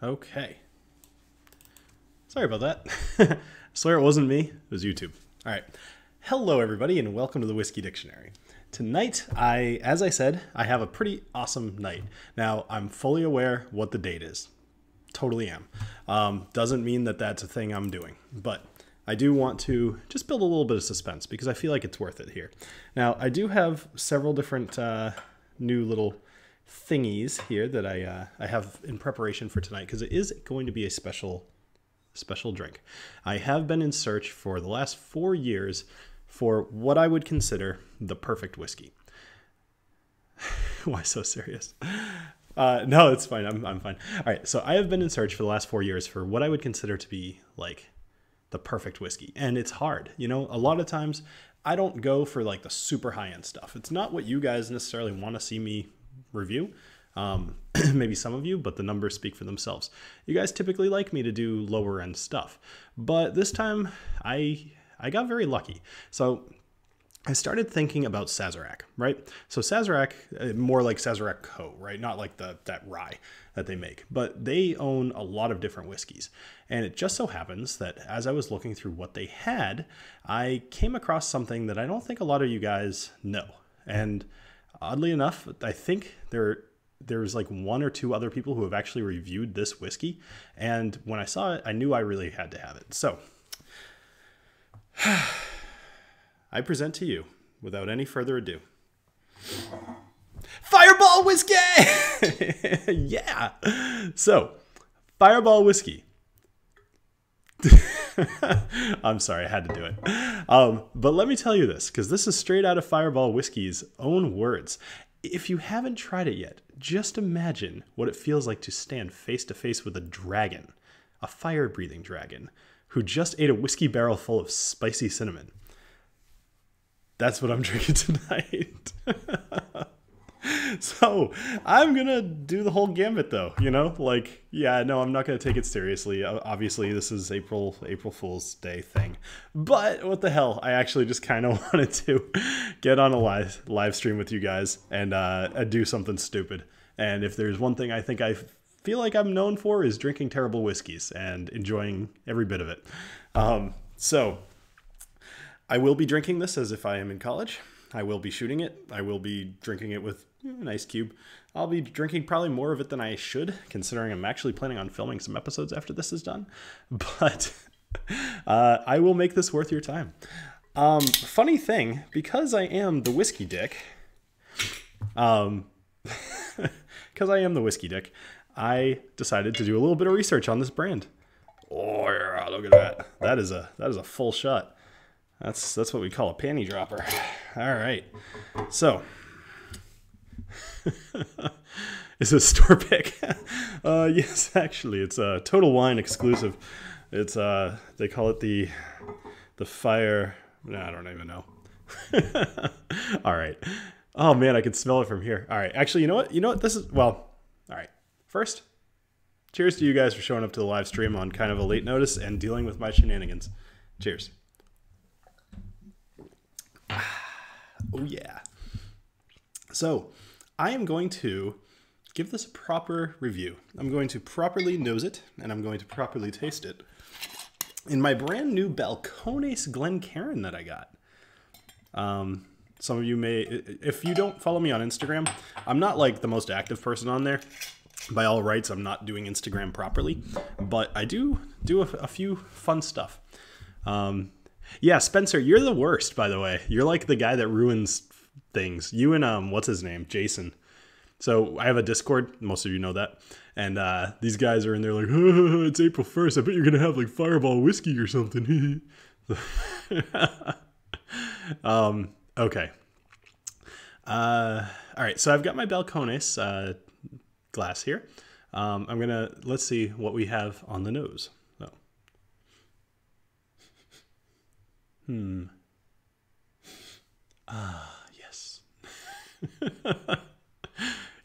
Okay. Sorry about that. I swear it wasn't me. It was YouTube. All right. Hello, everybody, and welcome to the Whiskey Dictionary. Tonight, as I said, I have a pretty awesome night. Now, I'm fully aware what the date is. Totally am. Doesn't mean that that's a thing I'm doing, but I do want to just build a little bit of suspense because I feel like it's worth it here. Now, I do have several different new little thingies here that I have in preparation for tonight because it is going to be a special drink. I have been in search for the last 4 years for what I would consider the perfect whiskey. Why so serious? No, it's fine. I'm fine. All right. So I have been in search for the last 4 years for what I would consider to be like the perfect whiskey. And it's hard. You know, a lot of times I don't go for like the super high end stuff. It's not what you guys necessarily want to see me review. Maybe some of you, but the numbers speak for themselves. You guys typically like me to do lower end stuff, but this time I got very lucky. So I started thinking about Sazerac, right? So Sazerac, more like Sazerac Co., right? Not like that rye that they make, but they own a lot of different whiskeys. And it just so happens that as I was looking through what they had, I came across something that I don't think a lot of you guys know. And oddly enough, I think there's like 1 or 2 other people who have actually reviewed this whiskey. And when I saw it, I knew I really had to have it. So I present to you, without any further ado, Fireball Whiskey! Yeah! So, Fireball Whiskey. I'm sorry, I had to do it. But let me tell you this, because this is straight out of Fireball Whiskey's own words. If you haven't tried it yet, just imagine what it feels like to stand face to face with a dragon, a fire-breathing dragon, who just ate a whiskey barrel full of spicy cinnamon. That's what I'm drinking tonight. So I'm gonna do the whole gambit though, you know, like, yeah, no, I'm not gonna take it seriously. Obviously this is April Fool's Day thing, but what the hell, I actually just kind of wanted to get on a live stream with you guys and do something stupid. And if there's one thing I think I feel like I'm known for is drinking terrible whiskeys and enjoying every bit of it. So I will be drinking this as if I am in college. I will be shooting it. I will be drinking it with an ice cube. I'll be drinking probably more of it than I should, considering I'm actually planning on filming some episodes after this is done. But I will make this worth your time. Funny thing, because I am the whiskey dick, I decided to do a little bit of research on this brand. Oh yeah, look at that. That is a full shot. That's what we call a panty dropper. All right. So, is it a store pick? Yes, actually, it's a Total Wine exclusive. It's they call it the fire. No, I don't even know. All right. Oh man, I can smell it from here. All right. Actually, you know what? You know what? This is, well, all right. First, cheers to you guys for showing up to the live stream on kind of a late notice and dealing with my shenanigans. Cheers. Oh yeah. So I am going to give this a proper review. I'm going to properly nose it and I'm going to properly taste it in my brand new Balcones Glencairn that I got. Some of you may, if you don't follow me on Instagram, I'm not like the most active person on there. By all rights, I'm not doing Instagram properly, but I do a few fun stuff. Yeah, Spencer, you're the worst, by the way. You're like the guy that ruins things. You and, what's his name? Jason. So I have a Discord. Most of you know that. And these guys are in there like, oh, it's April 1st. I bet you're going to have like Fireball Whiskey or something. Okay. All right. So I've got my Balcones glass here. Let's see what we have on the nose. Yes.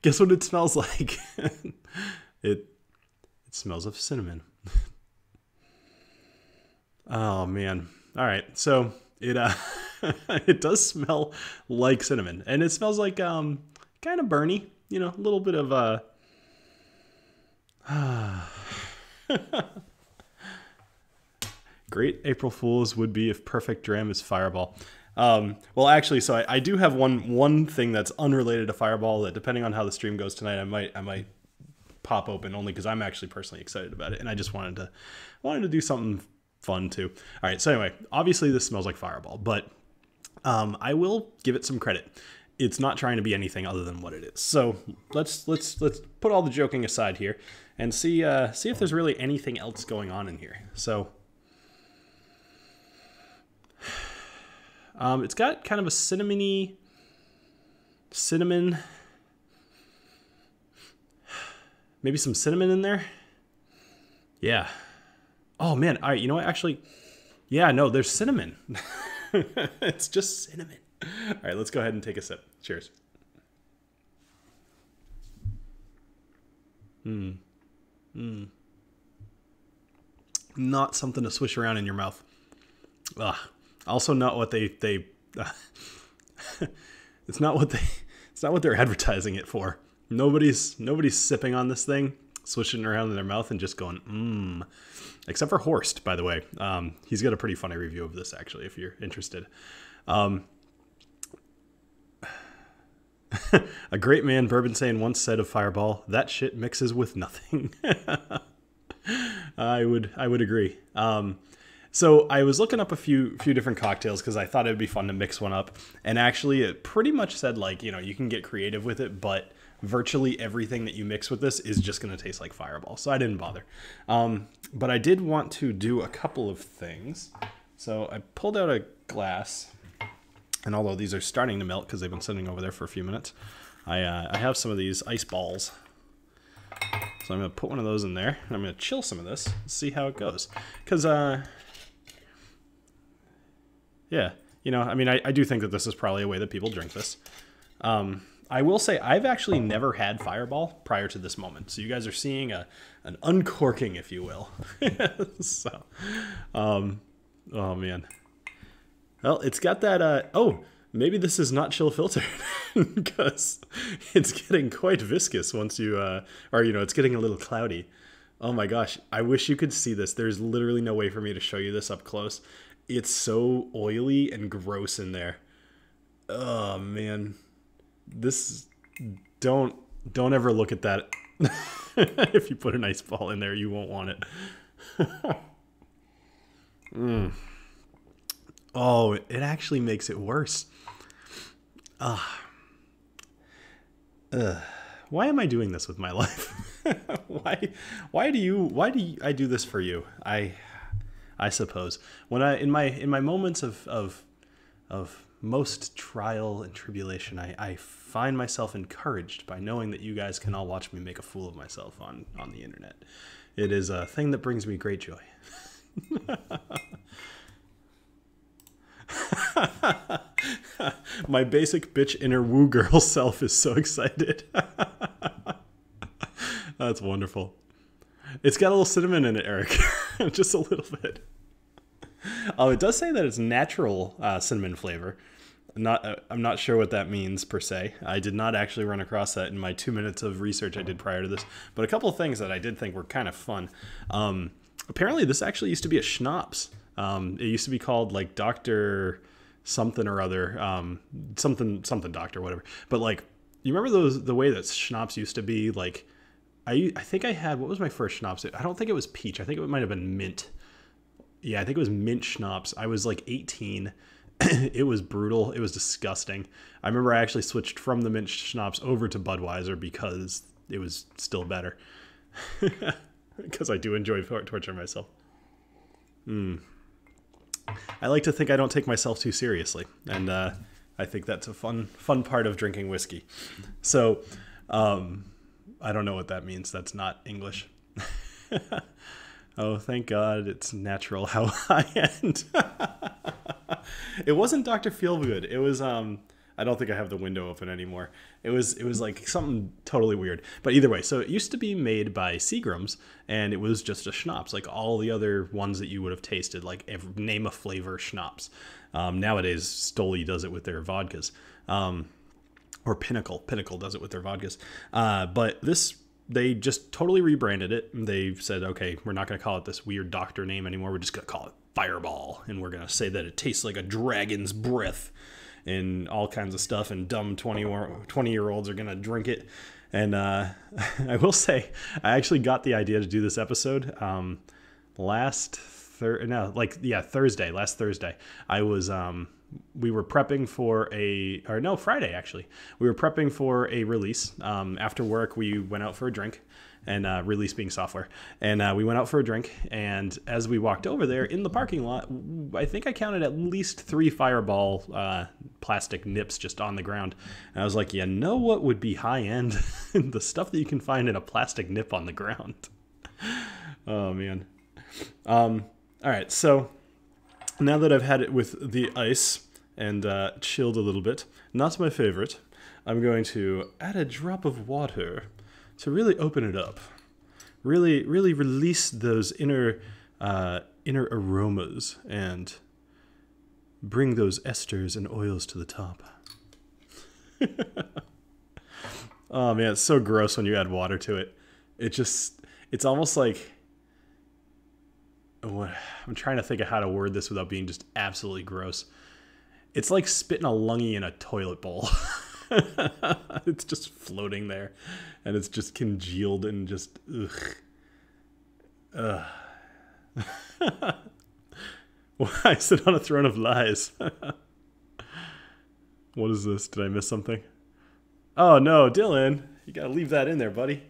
Guess what it smells like? It smells of cinnamon. Oh man. All right. So it it does smell like cinnamon, and it smells like kind of burny, you know, a little bit of Great April Fools would be if perfect Dram is Fireball. Well, actually, so I do have one thing that's unrelated to Fireball that, depending on how the stream goes tonight, I might pop open, only because I'm actually personally excited about it, and I just wanted to do something fun too. All right, so anyway, obviously this smells like Fireball, but I will give it some credit. It's not trying to be anything other than what it is. So let's put all the joking aside here and see if there's really anything else going on in here. So it's got kind of a cinnamon, maybe some cinnamon in there. Yeah. Oh man. All right. You know what? Actually, yeah, no, there's cinnamon. It's just cinnamon. All right, let's go ahead and take a sip. Cheers. Not something to swish around in your mouth. Ugh. Also not what they it's not what they're advertising it for. Nobody's sipping on this thing, swishing it around in their mouth and just going except for Horst, by the way. He's got a pretty funny review of this, actually, if you're interested. A great man, Bourbon Sane, once said of Fireball, "That shit mixes with nothing." I would agree. So I was looking up a few different cocktails because I thought it would be fun to mix one up, and actually it pretty much said, like, you know, you can get creative with it, but virtually everything that you mix with this is just going to taste like Fireball. So I didn't bother. But I did want to do a couple of things. So I pulled out a glass, and although these are starting to melt because they've been sitting over there for a few minutes, I have some of these ice balls. So I'm going to put one of those in there, and I'm going to chill some of this and see how it goes. Because, yeah, you know, I mean, I do think that this is probably a way that people drink this. I will say I've actually never had Fireball prior to this moment. So you guys are seeing an uncorking, if you will. So, oh man. Well, it's got that, oh, maybe this is not chill filtered because it's getting quite viscous once you, or, you know, it's getting a little cloudy. Oh my gosh. I wish you could see this. There's literally no way for me to show you this up close. It's so oily and gross in there. Oh man. This, don't ever look at that. If you put an ice ball in there, you won't want it. Oh, it actually makes it worse. Why am I doing this with my life? Why do I do this for you? I suppose when in my moments of most trial and tribulation, I find myself encouraged by knowing that you guys can all watch me make a fool of myself on the internet. It is a thing that brings me great joy. My basic bitch inner woo girl self is so excited. That's wonderful. It's got a little cinnamon in it, Eric. Just a little bit. Oh, it does say that it's natural cinnamon flavor. I'm not sure what that means per se. I did not actually run across that in my 2 minutes of research I did prior to this. But a couple of things that I did think were kind of fun. Apparently, this actually used to be a schnapps. It used to be called like Dr. something or other, something doctor, whatever. But like, you remember the way that schnapps used to be? Like, I think I had, what was my first schnapps? I don't think it was peach. I think it might have been mint. Yeah, I think it was mint schnapps. I was like 18. It was brutal. It was disgusting. I remember I actually switched from the mint schnapps over to Budweiser because it was still better. Because I do enjoy torturing myself. I like to think I don't take myself too seriously, and I think that's a fun part of drinking whiskey. So, I don't know what that means. That's not English. Oh, thank God it's natural. How high-end. It wasn't Dr. Feelgood. It was, I don't think I have the window open anymore. It was like something totally weird. But either way, so it used to be made by Seagram's, and it was just a schnapps, like all the other ones that you would have tasted, like name a flavor schnapps. Nowadays, Stoli does it with their vodkas. Or Pinnacle does it with their vodkas. But this they just totally rebranded it. They said, okay, we're not going to call it this weird doctor name anymore. We're just going to call it Fireball. And we're going to say that it tastes like a dragon's breath and all kinds of stuff. And dumb 20-year-olds are going to drink it. And I will say, I actually got the idea to do this episode last Thursday. I was we were prepping for Friday actually. We were prepping for a release. After work, we went out for a drink, and release being software. And we went out for a drink, and as we walked over there in the parking lot, I think I counted at least 3 Fireball plastic nips just on the ground. And I was like, you know what would be high end? The stuff that you can find in a plastic nip on the ground. Oh man. All right, so now that I've had it with the ice and chilled a little bit, not my favorite, I'm going to add a drop of water to really open it up. Really release those inner aromas and bring those esters and oils to the top. Oh man, it's so gross when you add water to it. It's almost like, I'm trying to think of how to word this without being just absolutely gross. It's like spitting a lungie in a toilet bowl. It's just floating there, and it's just congealed and just ugh. Why sit on a throne of lies? What is this? Did I miss something? Oh no, Dylan, you gotta leave that in there, buddy.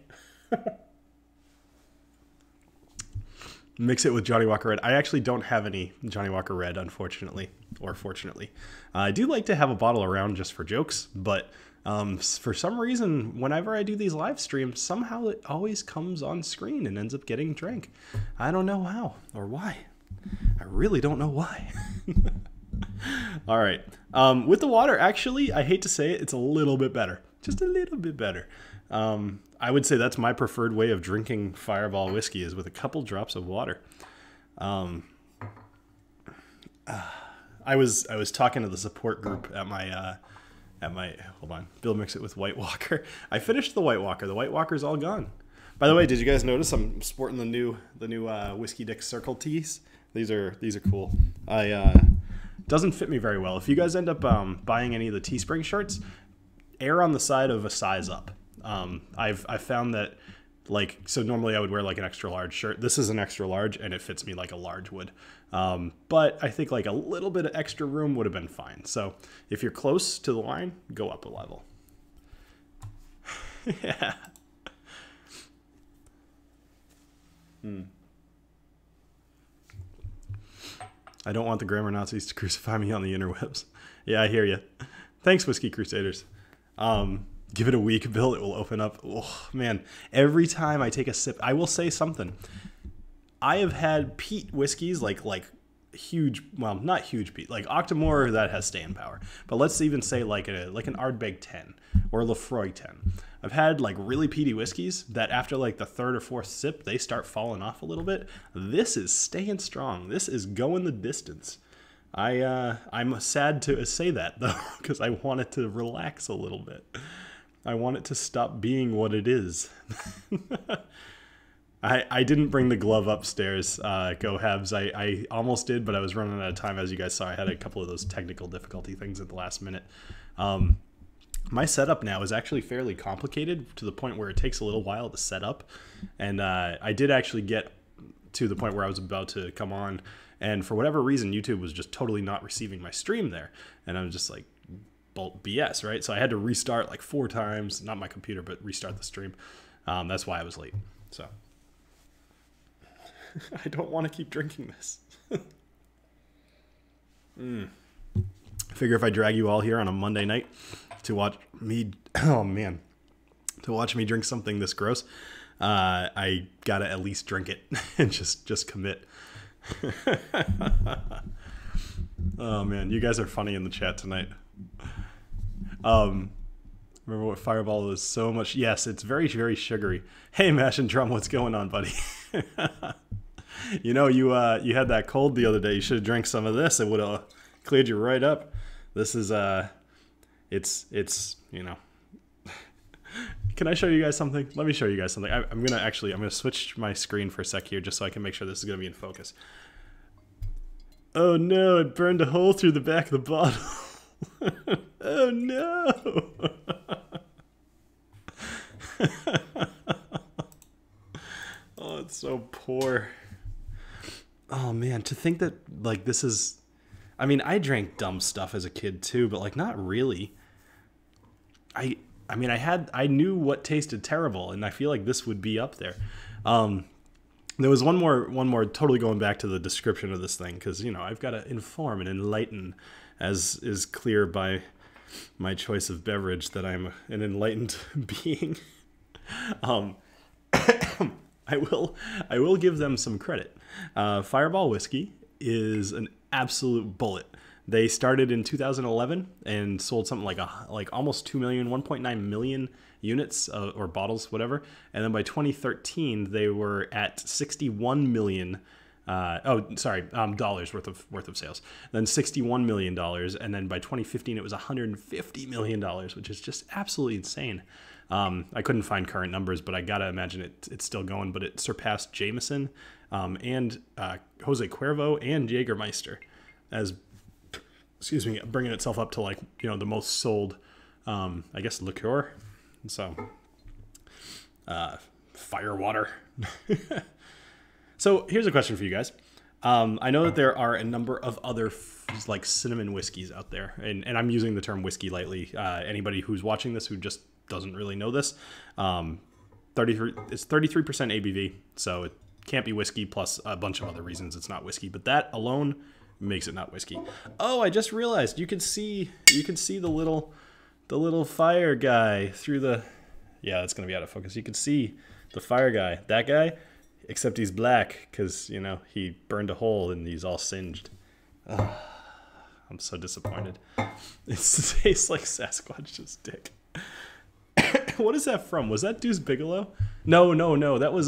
Mix it with Johnny Walker Red. I actually don't have any Johnny Walker Red, unfortunately, or fortunately. I do like to have a bottle around just for jokes, but for some reason, whenever I do these live streams, somehow it always comes on screen and ends up getting drank. I don't know how or why. I really don't know why. All right. With the water, actually, I hate to say it, it's a little bit better. Just a little bit better. I would say that's my preferred way of drinking Fireball whiskey, is with a couple drops of water. I was talking to the support group at my hold on, Bill mix it with White Walker. I finished the White Walker. The White Walker's all gone. By the way, did you guys notice I'm sporting the new Whiskey Dick Circle tees? These are cool. Doesn't fit me very well. If you guys end up buying any of the Teespring shirts, err on the side of a size up. I've found that, like, so normally I would wear like an extra large shirt. This is an extra large and it fits me like a large would. But I think like a little bit of extra room would have been fine. So if you're close to the line, go up a level. Yeah. I don't want the grammar Nazis to crucify me on the interwebs. Yeah, I hear you. Thanks, Whiskey Crusaders. Give it a week, Bill. It will open up. Oh, man. Every time I take a sip, I will say something. I have had peat whiskeys, like huge, well, not huge peat, like Octomore that has staying power. But let's even say like an Ardbeg 10 or a Lefroy 10. I've had like really peaty whiskeys that after like the third or fourth sip, they start falling off a little bit. This is staying strong. This is going the distance. I'm sad to say that though, because I want it to relax a little bit. I want it to stop being what it is. I didn't bring the glove upstairs, Go Habs. I almost did, but I was running out of time. As you guys saw, I had a couple of those technical difficulty things at the last minute. My setup now is actually fairly complicated to the point where it takes a little while to set up. And I did actually get to the point where I was about to come on, and for whatever reason, YouTube was just totally not receiving my stream there. And I was just like, BS, right? So I had to restart like 4 times, not my computer, but restart the stream. That's why I was late. So I don't want to keep drinking this. I figure if I drag you all here on a Monday night to watch me, oh man, to watch me drink something this gross, I gotta at least drink it and just commit. Oh man, you guys are funny in the chat tonight. Remember what Fireball is so much? Yes, it's very, very sugary. Hey, Mash and Drum, what's going on, buddy? You know, you had that cold the other day. You should have drank some of this. It would have cleared you right up. This is it's you know, Can I show you guys something? Let me show you guys something. I'm gonna switch my screen for a sec here just so I can make sure this is gonna be in focus. Oh no, it burned a hole through the back of the bottle. Oh no. Oh, it's so poor. Oh man, to think that like this is, I mean, I drank dumb stuff as a kid too, but like not really. I mean, I knew what tasted terrible, and I feel like this would be up there. There was one more totally going back to the description of this thing, because, you know, I've got to inform and enlighten, as is clear by my choice of beverage that I'm an enlightened being. I will give them some credit. Fireball Whiskey is an absolute bullet. They started in 2011 and sold something like almost 2 million, 1.9 million units or bottles, whatever. And then by 2013, they were at 61 million. Dollars worth of sales. Then $61 million, and then by 2015, it was $150 million, which is just absolutely insane. I couldn't find current numbers, but I gotta imagine it's still going. But it surpassed Jameson, and Jose Cuervo and Jägermeister as, bringing itself up to, like, you know, the most sold, I guess, liqueur. So, Firewater. So here's a question for you guys. I know that there are a number of other like cinnamon whiskeys out there, and I'm using the term whiskey lightly. Anybody who's watching this who just doesn't really know this, it's 33% ABV, so it can't be whiskey, plus a bunch of other reasons it's not whiskey. But that alone makes it not whiskey. Oh, I just realized you can see the little fire guy through the. Yeah, that's gonna be out of focus. You can see the fire guy. That guy. Except he's black because, you know, he burned a hole and he's all singed. Ugh, I'm so disappointed. It tastes like Sasquatch's dick. What is that from? Was that Deuce Bigelow? No. That was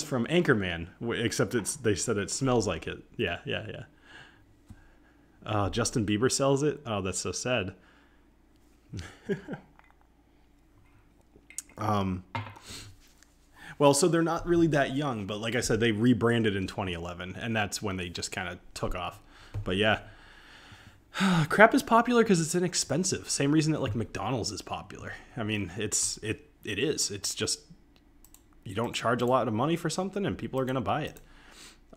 from Anchorman. Except they said it smells like it. Yeah. Justin Bieber sells it. Oh, that's so sad. Well, so they're not really that young, but like I said, they rebranded in 2011, and that's when they just kind of took off. But yeah, crap is popular because it's inexpensive. Same reason that like McDonald's is popular. I mean, it is. It's just you don't charge a lot of money for something, and people are gonna buy it.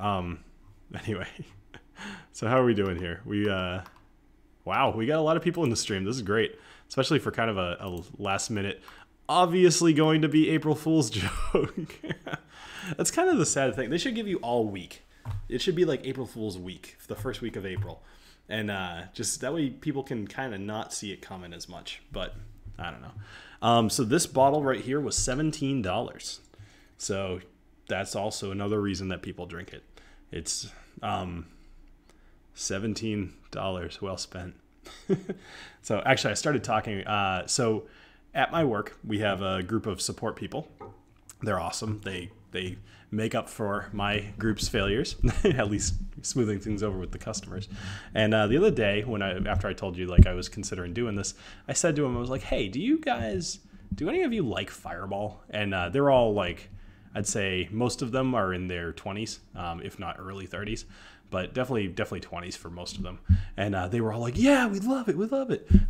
Anyway, so how are we doing here? Wow, we got a lot of people in the stream. This is great, especially for kind of a last minute. Obviously going to be April Fool's joke. That's kind of the sad thing. They should give you all week. It should be like April Fool's week, the first week of April. And just that way people can kind of not see it coming as much. But I don't know. So this bottle right here was $17. So that's also another reason that people drink it. It's $17 well spent. So actually I started talking. At my work, we have a group of support people. They're awesome. They make up for my group's failures, at least smoothing things over with the customers. And the other day, after I told you like I was considering doing this, I said to them, I was like, "Hey, do any of you like Fireball?" And they're all like, I'd say most of them are in their 20s, if not early 30s. But definitely 20s for most of them. And they were all like, "Yeah, we love it.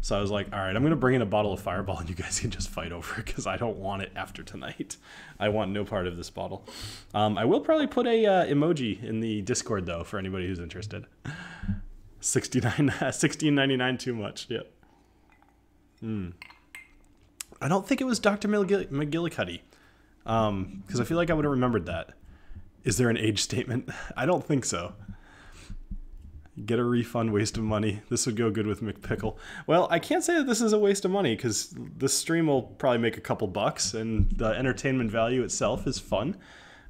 So I was like, all right, I'm going to bring in a bottle of Fireball and you guys can just fight over it because I don't want it after tonight. I want no part of this bottle. I will probably put a emoji in the Discord, though, for anybody who's interested. $16.99 too much. Yep. I don't think it was Dr. McGillicuddy because I feel like I would have remembered that. Is there an age statement? I don't think so. Get a refund, waste of money. This would go good with McPickle. Well, I can't say that this is a waste of money because this stream will probably make a couple bucks and the entertainment value itself is fun.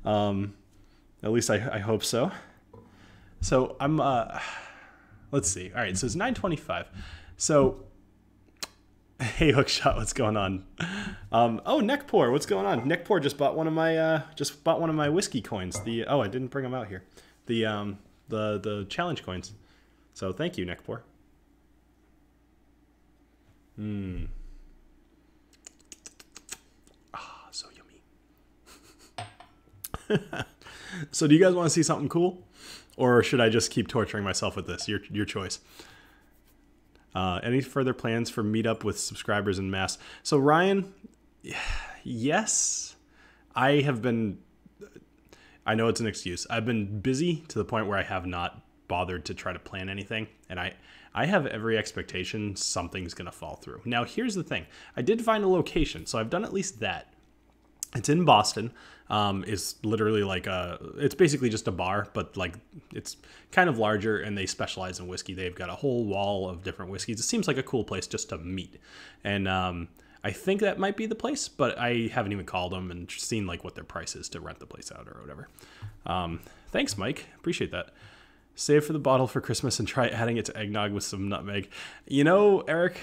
At least I hope so. So I'm, let's see. All right, so it's 9:25. So, hey Hookshot, what's going on? Oh, Neckpour, what's going on? Neckpour just bought one of my whiskey coins. I didn't bring them out here. The challenge coins. So thank you, Neckpour. So do you guys want to see something cool? Or should I just keep torturing myself with this? Your choice. Any further plans for meetup with subscribers en masse? So Ryan, yes, I know it's an excuse. I've been busy to the point where I have not bothered to try to plan anything. And I have every expectation something's going to fall through. Now, here's the thing. I did find a location, so I've done at least that. It's in Boston. It's literally like it's basically just a bar, but like it's kind of larger, and they specialize in whiskey. They've got a whole wall of different whiskeys. It seems like a cool place just to meet. And I think that might be the place, but I haven't even called them and seen like what their price is to rent the place out or whatever. Thanks, Mike. Appreciate that. Save for the bottle for Christmas and try adding it to eggnog with some nutmeg. You know, Eric,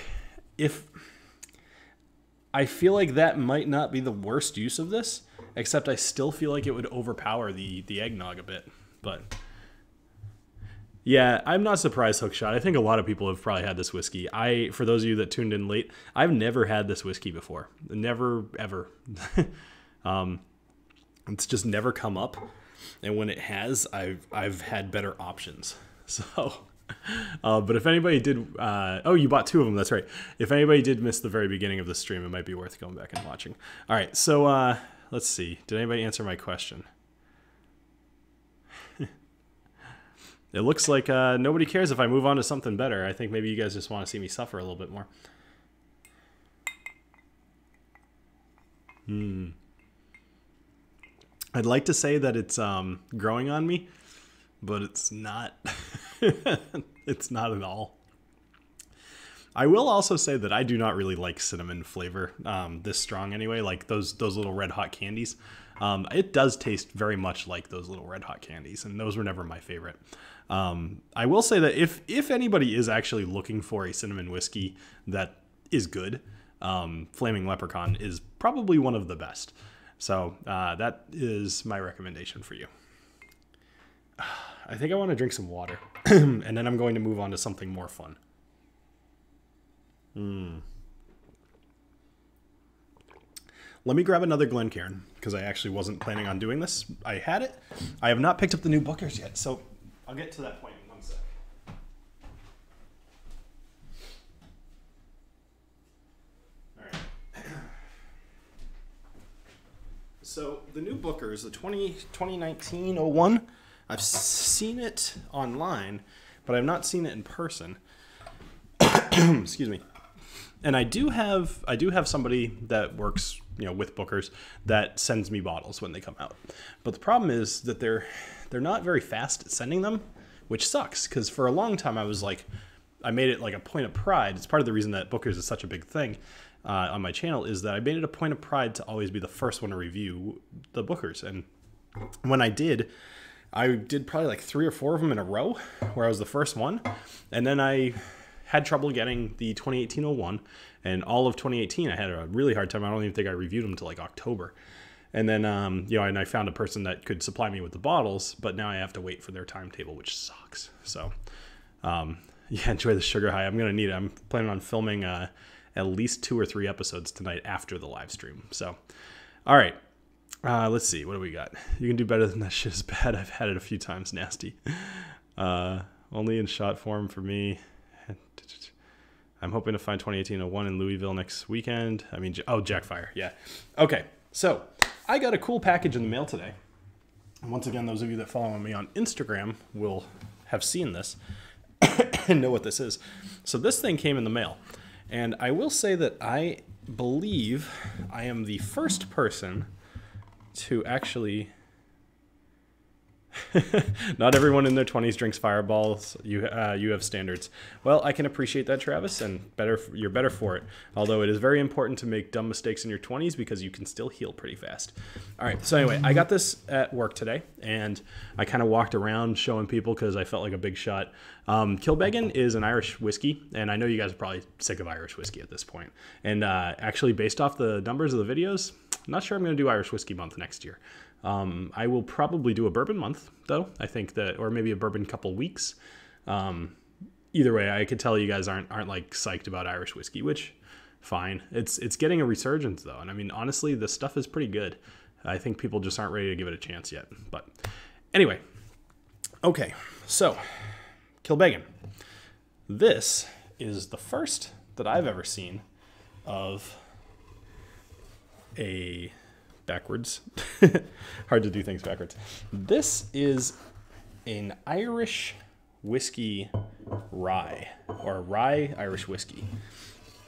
I feel like that might not be the worst use of this, except I still feel like it would overpower the eggnog a bit. But yeah, I'm not surprised, Hookshot. I think a lot of people have probably had this whiskey. For those of you that tuned in late, I've never had this whiskey before. Never, ever. It's just never come up. And when it has, I've had better options. So, but if anybody did, oh, you bought 2 of them. That's right. If anybody did miss the very beginning of the stream, it might be worth going back and watching. All right. So, let's see. Did anybody answer my question? It looks like nobody cares if I move on to something better. I think maybe you guys just want to see me suffer a little bit more. I'd like to say that it's growing on me, but it's not. It's not at all. I will also say that I do not really like cinnamon flavor this strong anyway, like those little red hot candies. It does taste very much like those little red hot candies, and those were never my favorite. I will say that if anybody is actually looking for a cinnamon whiskey that is good, Flaming Leprechaun is probably one of the best. So that is my recommendation for you. I think I want to drink some water, and then I'm going to move on to something more fun. Let me grab another Glencairn, because I actually wasn't planning on doing this. I had it. I have not picked up the new Bookers yet, so I'll get to that point in 1 sec. All right. So the new Bookers, the 2019-01, I've seen it online, but I've not seen it in person. Excuse me. And I do have somebody that works, with Bookers that sends me bottles when they come out. But the problem is that they're not very fast at sending them, which sucks, because for a long time I made it like a point of pride. It's part of the reason that Bookers is such a big thing on my channel, is that I made it a point of pride to always be the first one to review the Bookers. And when I did probably like 3 or 4 of them in a row where I was the first one. And then I had trouble getting the 2018-01, and all of 2018 I had a really hard time. I don't even think I reviewed them until like October. And then, and I found a person that could supply me with the bottles, but now I have to wait for their timetable, which sucks. So, enjoy the sugar high. I'm going to need it. I'm planning on filming at least 2 or 3 episodes tonight after the live stream. So, all right. Let's see. What do we got? You can do better than that. Shit is bad. I've had it a few times. Nasty. Only in shot form for me. I'm hoping to find 2018-01 in Louisville next weekend. Jackfire. Yeah. Okay. So I got a cool package in the mail today. And once again, those of you that follow me on Instagram will have seen this and know what this is. So this thing came in the mail. And I will say that I believe I am the first person to actually... Not everyone in their 20s drinks Fireballs. You have standards. Well, I can appreciate that, Travis, and you're better for it. Although it is very important to make dumb mistakes in your 20s because you can still heal pretty fast. All right, so anyway, I got this at work today, and I kind of walked around showing people because I felt like a big shot. Kilbeggan is an Irish whiskey, and I know you guys are probably sick of Irish whiskey at this point. And actually, based off the numbers of the videos, I'm not sure I'm going to do Irish Whiskey Month next year. I will probably do a bourbon month, though. I think that, or maybe a bourbon couple weeks. Either way, I could tell you guys aren't like psyched about Irish whiskey, which fine. It's getting a resurgence though, and I mean honestly, this stuff is pretty good. I think people just aren't ready to give it a chance yet. But anyway, okay, so Kilbeggan. This is the first that I've ever seen of a backwards. Hard to do things backwards. This is an Irish whiskey rye, or rye Irish whiskey.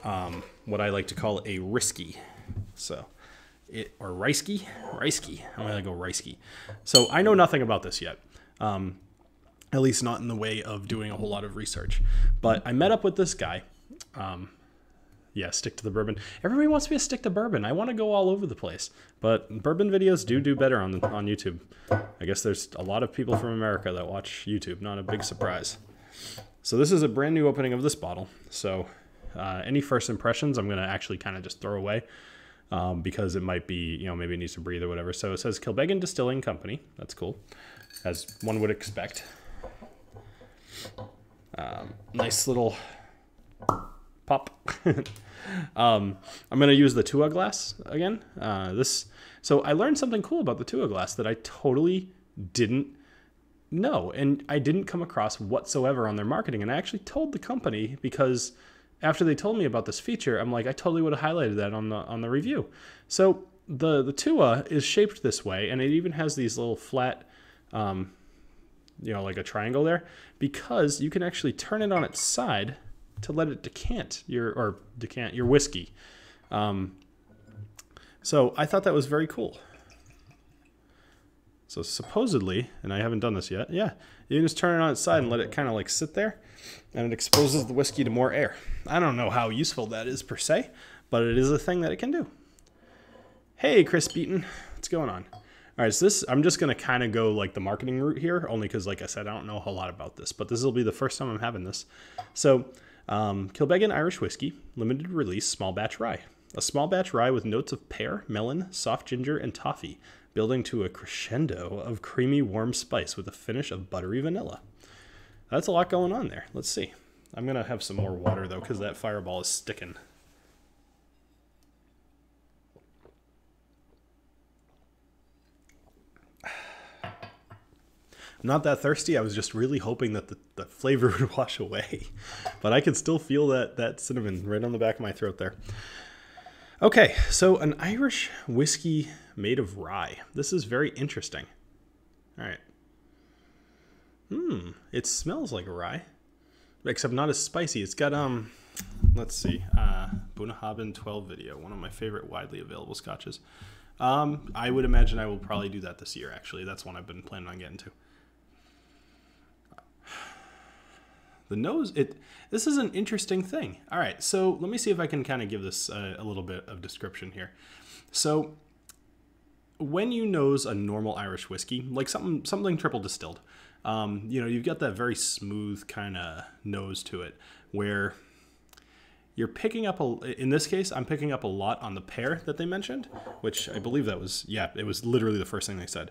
What I like to call a risky. So, or ricey. I'm gonna go ricey. So I know nothing about this yet. At least not in the way of doing a whole lot of research. But I met up with this guy. Yeah, stick to the bourbon. Everybody wants me to stick to bourbon. I want to go all over the place. But bourbon videos do better on YouTube. I guess there's a lot of people from America that watch YouTube. Not a big surprise. So this is a brand new opening of this bottle. So any first impressions I'm going to actually kind of just throw away. Because it might be, maybe it needs to breathe or whatever. So it says Kilbeggan Distilling Company. That's cool. As one would expect. Nice little pop. I'm going to use the Tua glass again. So I learned something cool about the Tua glass that I totally didn't know. And I didn't come across whatsoever on their marketing. And I actually told the company, because after they told me about this feature, I'm like, I totally would have highlighted that on the review. So the Tua is shaped this way, and it even has these little flat, like a triangle there, because you can actually turn it on its side to let it decant your whiskey. So I thought that was very cool. So supposedly, and I haven't done this yet, yeah, you can just turn it on its side and let it kind of like sit there, and it exposes the whiskey to more air. I don't know how useful that is per se, but it is a thing that it can do. Hey, Chris Beaton, what's going on? All right, so I'm just going to kind of go like the marketing route here, only because, like I said, I don't know a whole lot about this, but this will be the first time I'm having this. So Kilbeggan Irish Whiskey, limited release, small batch rye. A small batch rye with notes of pear, melon, soft ginger, and toffee, building to a crescendo of creamy, warm spice with a finish of buttery vanilla. That's a lot going on there. Let's see. I'm going to have some more water, though, because that fireball is sticking. I'm not that thirsty. I was just really hoping that the flavor would wash away. But I can still feel that cinnamon right on the back of my throat there. Okay, so an Irish whiskey made of rye. This is very interesting. All right. It smells like a rye, except not as spicy. It's got, let's see, Bunnahabhain 12 video, one of my favorite widely available scotches. I would imagine I will probably do that this year, actually. That's one I've been planning on getting to. The nose, this is an interesting thing. All right, so let me see if I can kind of give this a little bit of description here. So when you nose a normal Irish whiskey, like something triple distilled, you've got that very smooth kind of nose to it, where you're picking up, in this case, I'm picking up a lot on the pear that they mentioned, which I believe that was, yeah, it was literally the first thing they said.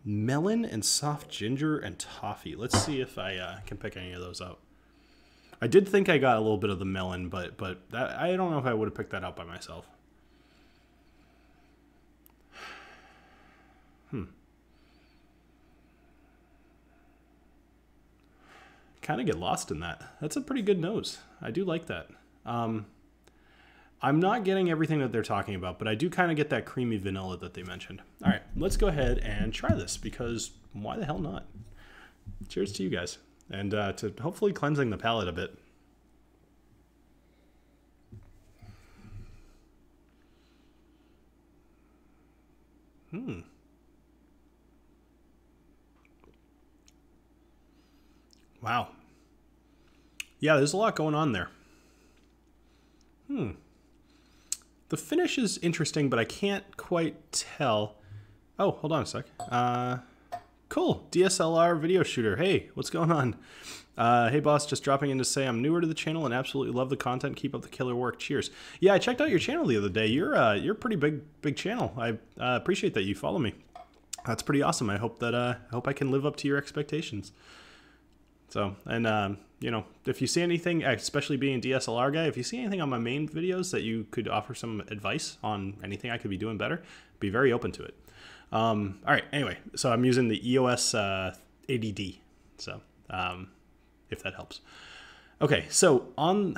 Melon and soft ginger and toffee. Let's see if I can pick any of those out. I did think I got a little bit of the melon, but that, I don't know if I would have picked that out by myself. Kind of get lost in that. That's a pretty good nose. I do like that. I'm not getting everything that they're talking about, but I do kind of get that creamy vanilla that they mentioned. All right, let's go ahead and try this, because why the hell not? Cheers to you guys, and to hopefully cleansing the palate a bit. Wow. Yeah, there's a lot going on there. The finish is interesting, but I can't quite tell. Oh, hold on a sec. Cool. DSLR video shooter. Hey, what's going on? Hey, boss, just dropping in to say I'm newer to the channel and absolutely love the content. Keep up the killer work. Cheers. Yeah, I checked out your channel the other day. You're a pretty big channel. I appreciate that you follow me. That's pretty awesome. I hope that I can live up to your expectations. So, and you know, if you see anything, especially being a DSLR guy, if you see anything on my main videos that you could offer some advice on anything I could be doing better, be very open to it. All right, anyway, so I'm using the EOS ADD, so if that helps. Okay, so on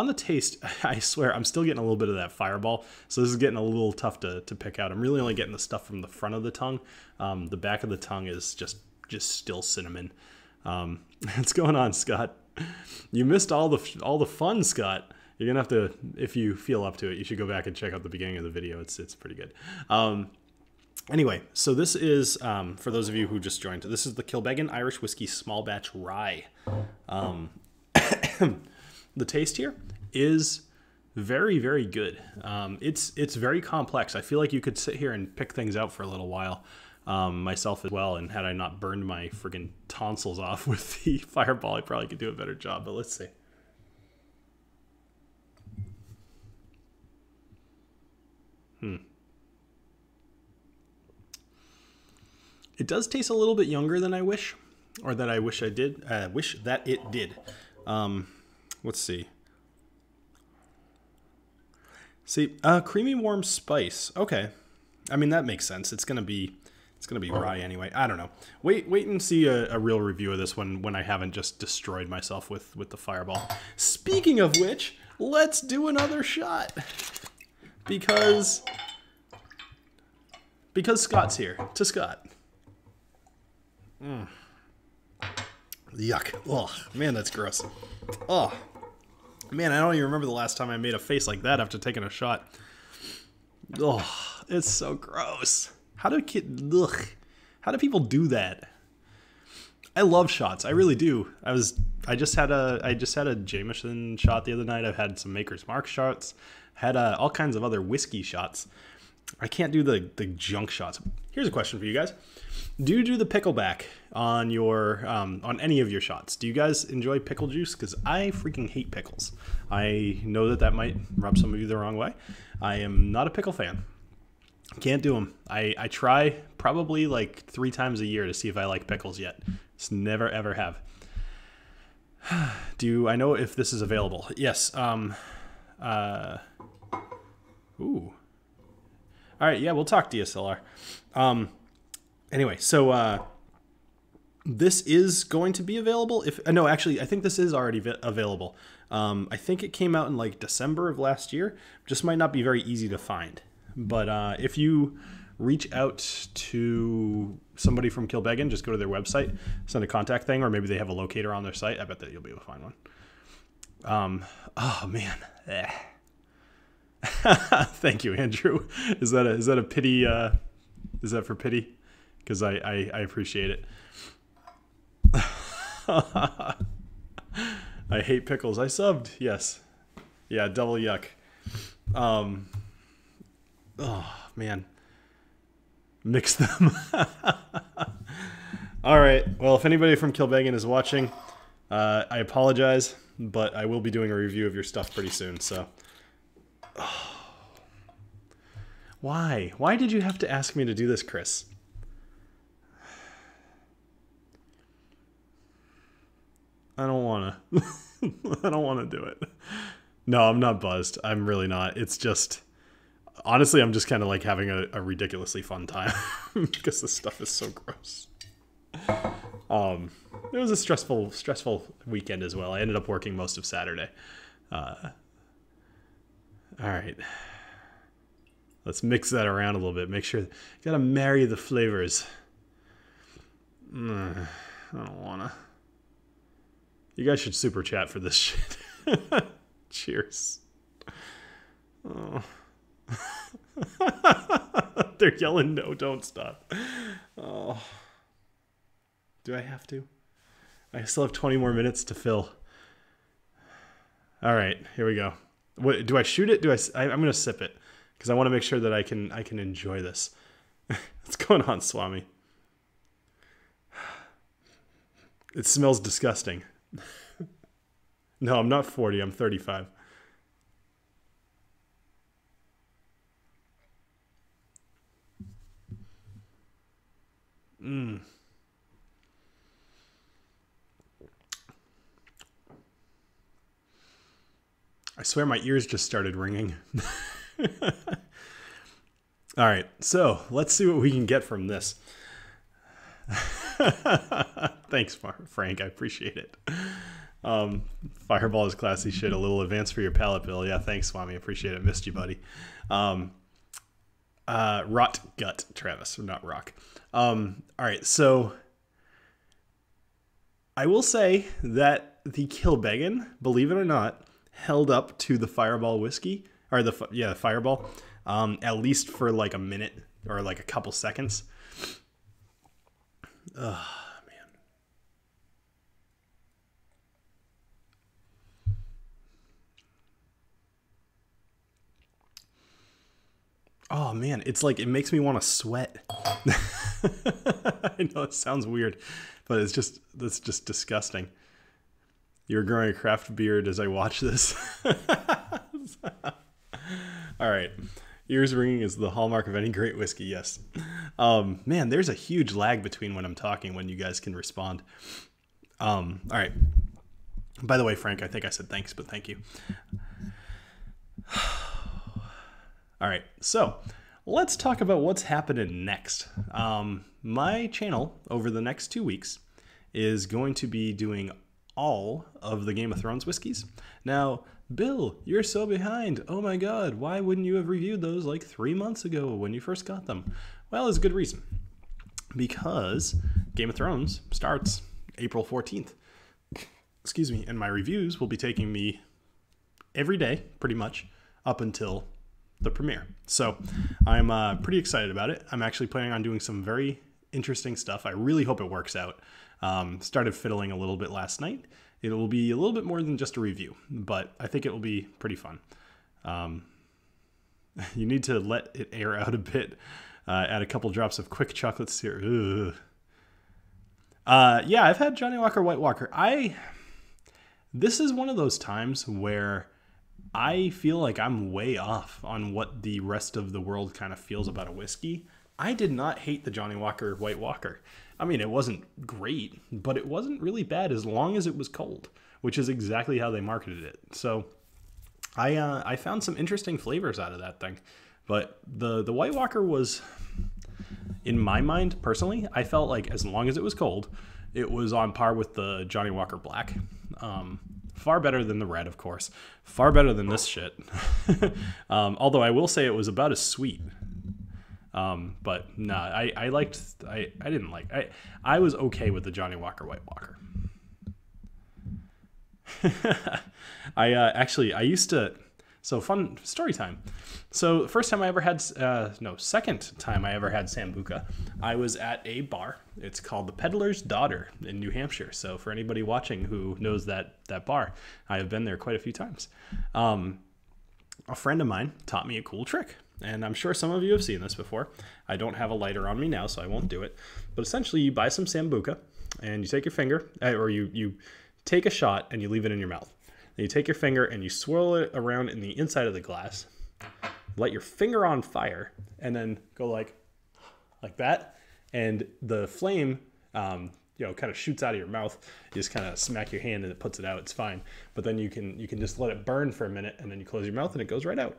the taste, I swear I'm still getting a little bit of that Fireball, so this is getting a little tough to pick out. I'm really only getting the stuff from the front of the tongue. The back of the tongue is just still cinnamon. What's going on, Scott? You missed all the fun, Scott. You're gonna have to, if you feel up to it, you should go back and check out the beginning of the video. It's pretty good. Anyway, so this is, for those of you who just joined, this is the Kilbeggan Irish Whiskey Small Batch Rye. The taste here is very, very good. It's very complex. I feel like you could sit here and pick things out for a little while, myself as well, and had I not burned my friggin' tonsils off with the Fireball, I probably could do a better job, but let's see. It does taste a little bit younger than I wish, or that I wish I did. Wish that it did. Let's see. See, creamy warm spice. Okay, I mean that makes sense. It's gonna be rye anyway. I don't know. Wait and see a real review of this when I haven't just destroyed myself with the Fireball. Speaking of which, let's do another shot because Scott's here. To Scott. Yuck. Oh, man, that's gross. Oh, man, I don't even remember the last time I made a face like that after taking a shot. Oh, it's so gross. How do people do that? I love shots. I really do. I just had a Jameson shot the other night. I've had some Maker's Mark shots. Had all kinds of other whiskey shots. I can't do the junk shots. Here's a question for you guys. Do you do the pickleback on your on any of your shots? Do you guys enjoy pickle juice? Because I freaking hate pickles. I know that might rub some of you the wrong way. I am not a pickle fan. Can't do them. I try probably like 3 times a year to see if I like pickles yet. Just never ever have. Do I know if this is available? Yes. Ooh. All right, yeah, we'll talk DSLR. Anyway, so this is going to be available. No, actually, I think this is already available. I think it came out in like December of last year. Just might not be very easy to find. But if you reach out to somebody from Kilbeggan, just go to their website, send a contact thing, or maybe they have a locator on their site. I bet that you'll be able to find one. Oh man. Thank you, Andrew. Is that a pity? Is that for pity? Because I appreciate it. I hate pickles. I subbed. Yes. Yeah. Double yuck. Oh man. Mix them. All right. Well, if anybody from Kilbeggan is watching, I apologize, but I will be doing a review of your stuff pretty soon. So. Why? Why did you have to ask me to do this, Chris? I don't want to. I don't want to do it. No, I'm not buzzed. I'm really not. It's just, honestly, I'm just kind of like having a ridiculously fun time because this stuff is so gross. It was a stressful weekend as well. I ended up working most of Saturday. All right. Let's mix that around a little bit. Make sure, gotta marry the flavors. I don't wanna. You guys should super chat for this shit. Cheers. Oh. They're yelling, no, don't stop. Oh. Do I have to? I still have 20 more minutes to fill. All right, here we go. What, do I shoot it? I'm going to sip it because I want to make sure that I can enjoy this. What's going on, Swami? It smells disgusting. No, I'm not 40. I'm 35. I swear my ears just started ringing. All right, so let's see what we can get from this. Thanks, Frank. I appreciate it. Fireball is classy shit. A little advanced for your palate, Bill. Yeah, thanks, Swami. Appreciate it. Missed you, buddy. Rot gut, Travis, not rock. All right, so I will say that the Kilbeggan, believe it or not, held up to the Fireball whiskey, or the Fireball, at least for like a minute or like a couple seconds. Oh, man. Oh, man. It's like, it makes me want to sweat. I know it sounds weird, but that's just disgusting. You're growing a craft beard as I watch this. All right. Ears ringing is the hallmark of any great whiskey, yes. Man, there's a huge lag between when I'm talking when you guys can respond. All right. By the way, Frank, I think I said thanks, but thank you. All right, so let's talk about what's happening next. My channel over the next 2 weeks is going to be doing all of the Game of Thrones whiskeys. Now, Bill, you're so behind. Oh my God, why wouldn't you have reviewed those like 3 months ago when you first got them? Well, there's a good reason. Because Game of Thrones starts April 14th. Excuse me, and my reviews will be taking me every day, pretty much, up until the premiere. So I'm pretty excited about it. I'm actually planning on doing some very interesting stuff. I really hope it works out. Started fiddling a little bit last night. It will be a little bit more than just a review, but I think it will be pretty fun. You need to let it air out a bit. Add a couple drops of quick chocolate syrup. Yeah, I've had Johnny Walker White Walker. This is one of those times where I feel like I'm way off on what the rest of the world kind of feels about a whiskey. I did not hate the Johnny Walker White Walker. I mean, it wasn't great, but it wasn't really bad as long as it was cold, which is exactly how they marketed it. So I found some interesting flavors out of that thing. But the White Walker was, in my mind, personally, I felt like as long as it was cold, it was on par with the Johnny Walker Black. Far better than the red, of course. Far better than this shit. Although I will say it was about as sweet. But no, I was okay with the Johnny Walker White Walker. I used to, so fun story time. So the first time I ever had, second time I ever had Sambuca, I was at a bar. It's called the Peddler's Daughter in New Hampshire. So for anybody watching who knows that bar, I have been there quite a few times. A friend of mine taught me a cool trick. And I'm sure some of you have seen this before. I don't have a lighter on me now, so I won't do it. But essentially, you buy some Sambuca, and you take your finger, or you take a shot, and you leave it in your mouth. Then you take your finger, and you swirl it around in the inside of the glass. Light your finger on fire, and then go like that. And the flame, kind of shoots out of your mouth. You just kind of smack your hand, and it puts it out. It's fine. But then you can just let it burn for a minute, and then you close your mouth, and it goes right out.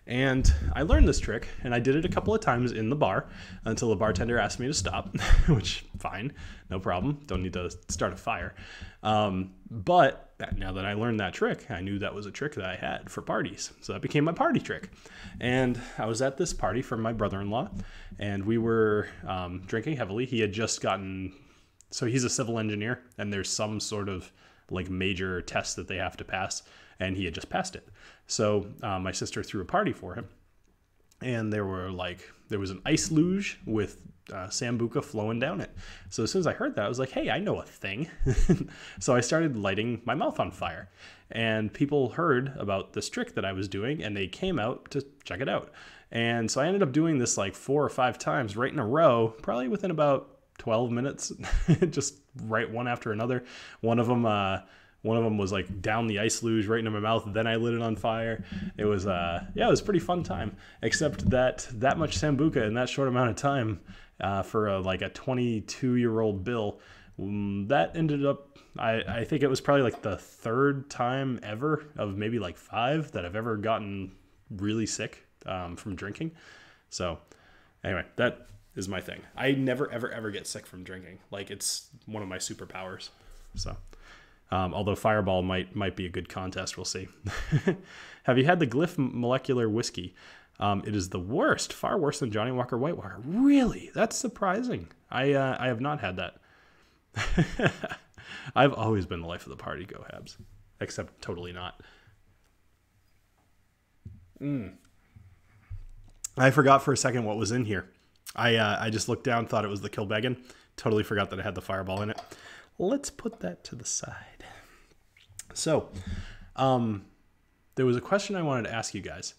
And I learned this trick, and I did it a couple of times in the bar until the bartender asked me to stop, which, fine, no problem. Don't need to start a fire. But now that I learned that trick, I knew that was a trick that I had for parties. So that became my party trick. And I was at this party for my brother-in-law, and we were drinking heavily. He had just gotten... So he's a civil engineer, and there's some sort of like major test that they have to pass, and he had just passed it. So my sister threw a party for him, and there was an ice luge with Sambuca flowing down it. So as soon as I heard that, I was like, hey, I know a thing. So I started lighting my mouth on fire, and people heard about this trick that I was doing, and they came out to check it out. And so I ended up doing this like 4 or 5 times right in a row, probably within about 12 minutes, just right one after another. One of them was like down the ice luge right into my mouth. Then I lit it on fire. It was, it was a pretty fun time, except that much Sambuca in that short amount of time, for like a 22-year-old Bill That ended up, I think it was probably like the third time ever of maybe like 5 that I've ever gotten really sick from drinking. So anyway, that is my thing. I never, ever, ever get sick from drinking. Like, it's one of my superpowers. So, although Fireball might be a good contest, we'll see. Have you had the Glyph molecular whiskey? It is the worst, far worse than Johnny Walker Whitewater. Really? That's surprising. I have not had that. I've always been the life of the party, go Habs. Except totally not. I forgot for a second what was in here. I just looked down, thought it was the Kilbeggan. Totally forgot that it had the Fireball in it. Let's put that to the side. So, there was a question I wanted to ask you guys.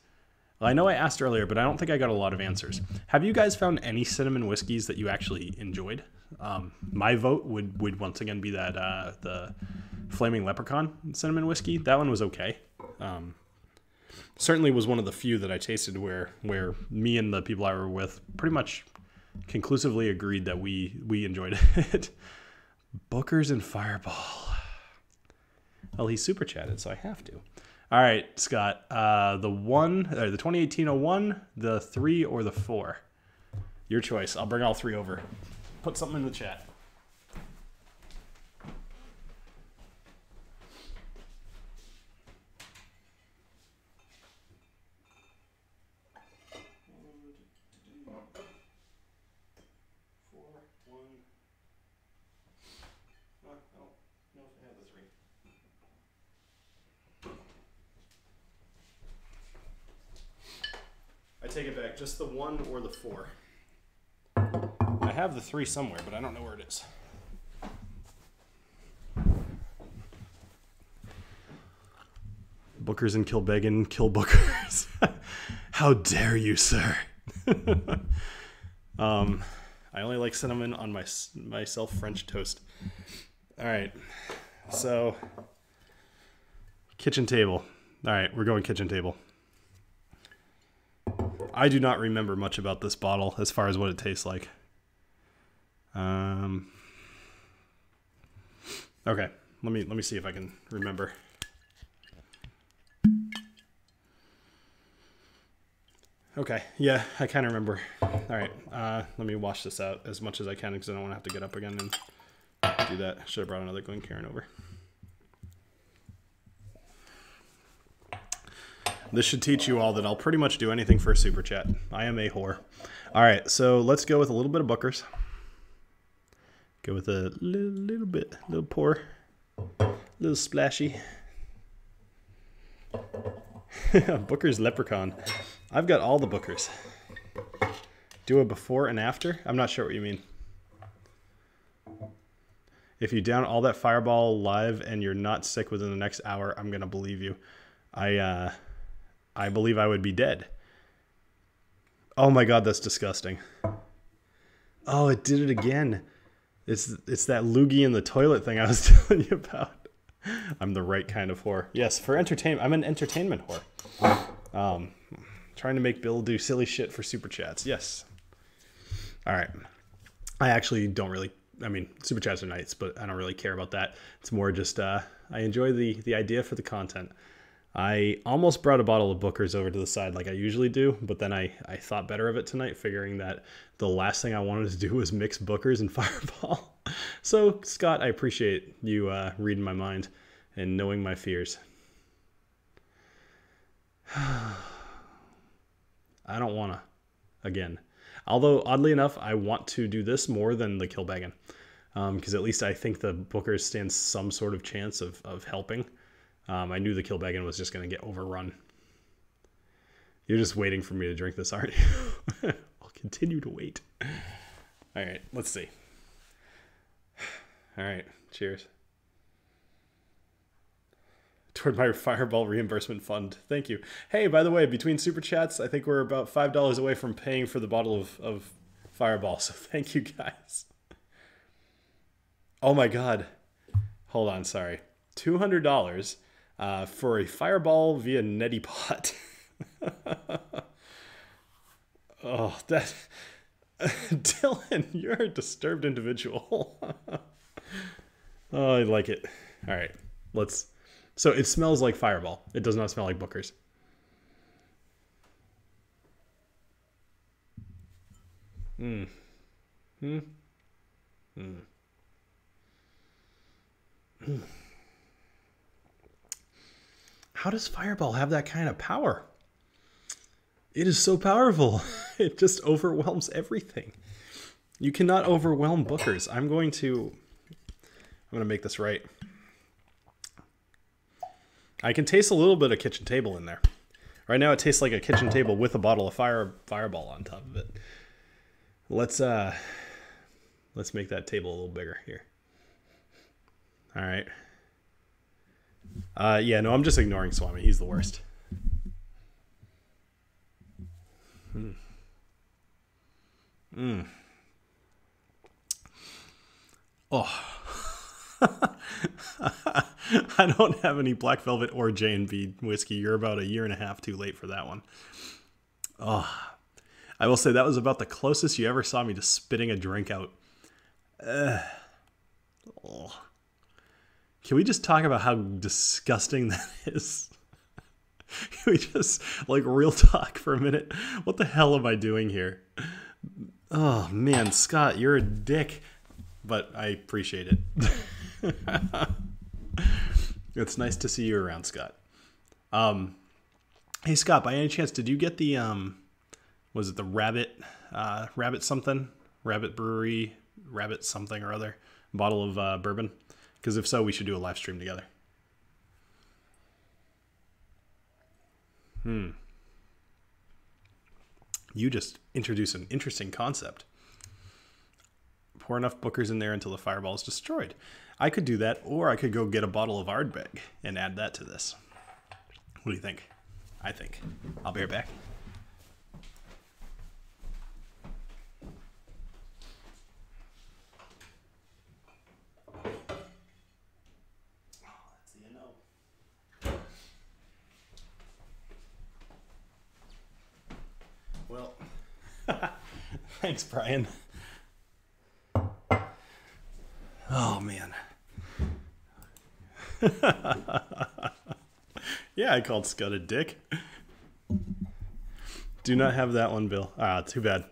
Well, I know I asked earlier, but I don't think I got a lot of answers. Have you guys found any cinnamon whiskeys that you actually enjoyed? My vote would once again be that the Flaming Leprechaun cinnamon whiskey. That one was okay. Certainly was one of the few that I tasted where me and the people I were with pretty much conclusively agreed that we enjoyed it. Booker's and Fireball. Well, he super chatted, so I have to. All right, Scott. The 2018-01, the 3, or the 4? Your choice. I'll bring all 3 over. Put something in the chat. I take it back. Just the 1 or the 4. I have the 3 somewhere, but I don't know where it is. Bookers and Kilbeggan kill Bookers. How dare you, sir? I only like cinnamon on my self-French toast. All right. So, kitchen table. All right, we're going kitchen table. I do not remember much about this bottle as far as what it tastes like. Okay, let me see if I can remember. Okay, yeah, I kind of remember. All right, let me wash this out as much as I can because I don't want to have to get up again and do that. Should have brought another Glencairn over. This should teach you all that I'll pretty much do anything for a super chat. I am a whore. All right, so let's go with a little bit of Booker's. Go with a little bit, little pour, little splashy. Booker's Leprechaun. I've got all the Bookers. Do a before and after? I'm not sure what you mean. If you down all that Fireball live and you're not sick within the next hour, I'm gonna believe you. I believe I would be dead. Oh my god, that's disgusting. Oh, it did it again. It's that loogie in the toilet thing I was telling you about. I'm the right kind of whore. Yes, for entertainment. I'm an entertainment whore. Trying to make Bill do silly shit for super chats. Yes. All right. I actually don't really. I mean, super chats are nice, but I don't really care about that. It's more just I enjoy the idea for the content. I almost brought a bottle of Booker's over to the side like I usually do, but then I thought better of it tonight, figuring that the last thing I wanted to do was mix Booker's and Fireball. So, Scott, I appreciate you reading my mind and knowing my fears. I don't want to, again. Although, oddly enough, I want to do this more than the Kilbeggan, because at least I think the Booker's stands some sort of chance of helping. I knew the Kilbeggan was just going to get overrun. You're just waiting for me to drink this, aren't you? I'll continue to wait. All right, let's see. All right, cheers. Toward my Fireball reimbursement fund. Thank you. Hey, by the way, between super chats, I think we're about $5 away from paying for the bottle of Fireball. So thank you guys. Oh my God. Hold on, sorry. $200 for a Fireball via Neti Pot. Oh, that... Dylan, you're a disturbed individual. Oh, I like it. All right, let's. So it smells like Fireball. It does not smell like Booker's. Hmm. Hmm. Hmm. How does Fireball have that kind of power? It is so powerful. It just overwhelms everything. You cannot overwhelm Booker's. I'm going to make this right. I can taste a little bit of kitchen table in there. Right now it tastes like a kitchen table with a bottle of Fireball on top of it. Let's make that table a little bigger here. All right. Yeah, no, I'm just ignoring Swami. He's the worst. Mm. Mm. Oh. I don't have any Black Velvet or J&B whiskey. You're about a year and a half too late for that one. Oh. I will say that was about the closest you ever saw me to spitting a drink out. Oh. Can we just talk about how disgusting that is? Can we just, like, real talk for a minute? What the hell am I doing here? Oh, man, Scott, you're a dick. But I appreciate it. It's nice to see you around, Scott. Hey, Scott, by any chance, did you get the, was it the Rabbit something? Rabbit Brewery, Rabbit something or other bottle of bourbon? Because if so, we should do a live stream together. You just introduce an interesting concept. Pour enough Booker's in there until the Fireball is destroyed. I could do that, or I could go get a bottle of Ardbeg and add that to this. What do you think? I think. I'll be right back. Well, thanks, Brian. Oh, man. Yeah, I called Scott a dick. Do not have that one, Bill. Ah, too bad.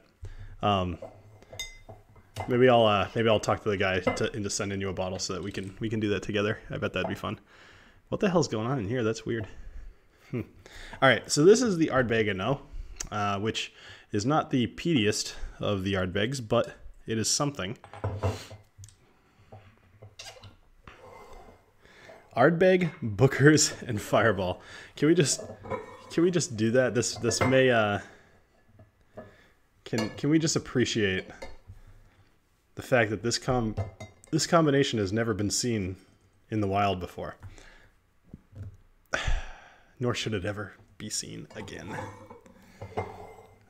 Maybe I'll talk to the guy into sending you a bottle so that we can do that together. I bet that'd be fun. What the hell's going on in here? That's weird. All right, so this is the Ardbeg I know, which is not the peatiest of the Ardbegs, but it is something. Ardbeg, Booker's, and Fireball. Can we just do that? This may can we just appreciate the fact that this combination has never been seen in the wild before, nor should it ever be seen again.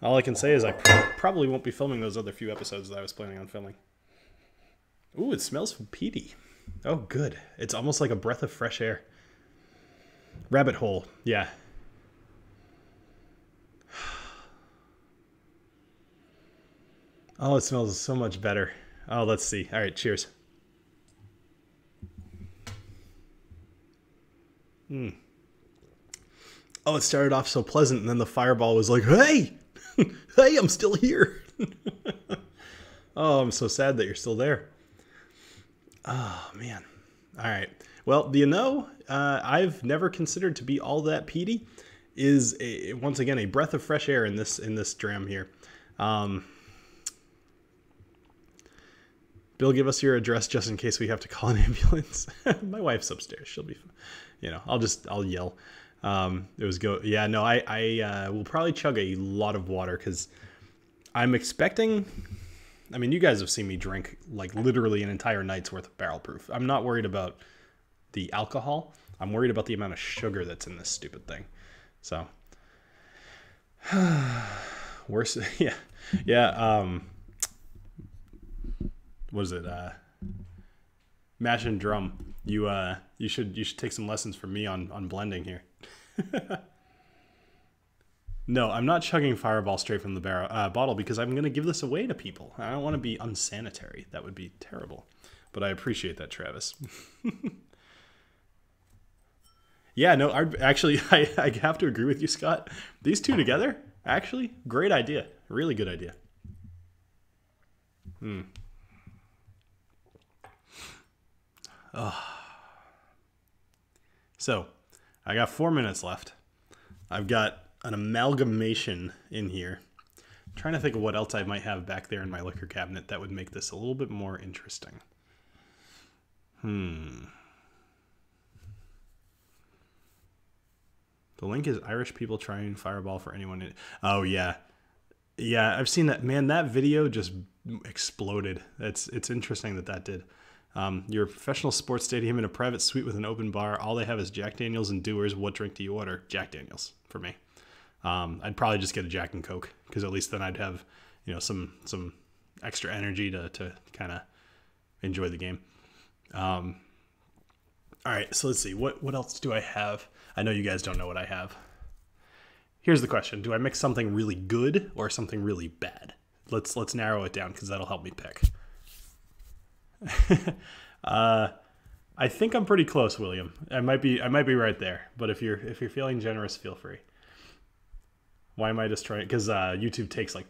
All I can say is I probably won't be filming those other few episodes that I was planning on filming. Ooh, it smells peaty. Oh, good. It's almost like a breath of fresh air. Rabbit hole, yeah. Oh, it smells so much better. Oh, let's see. All right, cheers. Oh, it started off so pleasant, and then the Fireball was like, hey! Hey, I'm still here! Oh, I'm so sad that you're still there. Oh, man. All right. Well, the I've never considered to be all that peaty is, once again, a breath of fresh air in this dram here. Bill, give us your address just in case we have to call an ambulance. My wife's upstairs. She'll be, I'll yell. It was yeah, no, I will probably chug a lot of water because I'm expecting, I mean, you guys have seen me drink like literally an entire night's worth of barrel proof. I'm not worried about the alcohol. I'm worried about the amount of sugar that's in this stupid thing. So, worse, yeah. What is it? Mash and Drum. You should take some lessons from me on blending here. No, I'm not chugging Fireball straight from the bottle because I'm going to give this away to people. I don't want to be unsanitary. That would be terrible. But I appreciate that, Travis. Yeah, no, I have to agree with you, Scott. These two together, actually, great idea. Really good idea. So, I got 4 minutes left. I've got an amalgamation in here. I'm trying to think of what else I might have back there in my liquor cabinet that would make this a little bit more interesting. The link is Irish people trying Fireball for anyone. Oh, yeah. Yeah, I've seen that. Man, that video just exploded. It's interesting that did. You're a professional sports stadium in a private suite with an open bar. All they have is Jack Daniels and Dewar's. What drink do you order? Jack Daniels for me. I'd probably just get a Jack and Coke because at least then I'd have, some extra energy to kind of enjoy the game. All right, so let's see. What else do I have? I know you guys don't know what I have. Here's the question. Do I mix something really good or something really bad? Let's narrow it down because that'll help me pick. I think I'm pretty close, William. I might be right there, but if you're feeling generous, feel free. Why am I destroying? Because YouTube takes like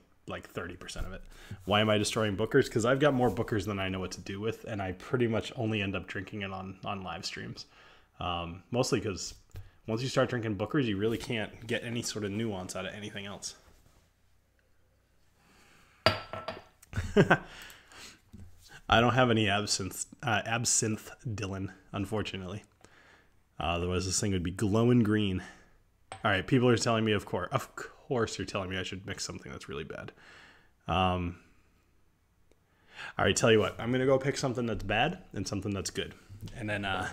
30% of it. Why am I destroying Bookers? Because I've got more Bookers than I know what to do with, and I pretty much only end up drinking it on live streams. Mostly because once you start drinking Bookers, you really can't get any sort of nuance out of anything else. I don't have any absinthe, Dylan, unfortunately. Otherwise, this thing would be glowing green. All right, people are telling me, of course, you're telling me I should mix something that's really bad. All right, tell you what, I'm gonna go pick something that's bad and something that's good, and then, all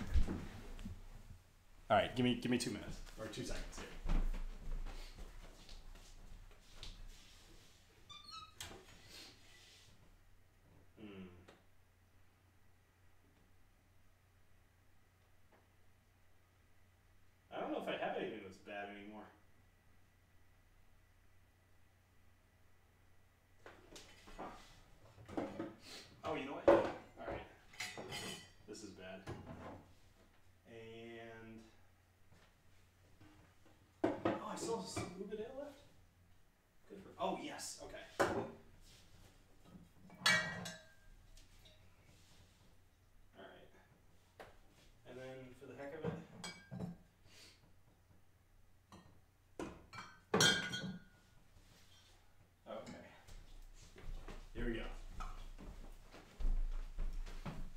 right, give me 2 minutes or 2 seconds here. I don't know if I have anything that's bad anymore. Huh. Oh, you know what? All right. This is bad. And oh, I still have some Rubidale left. Good for. Oh yes. Okay. All right. And then for the heck of it. Here we go.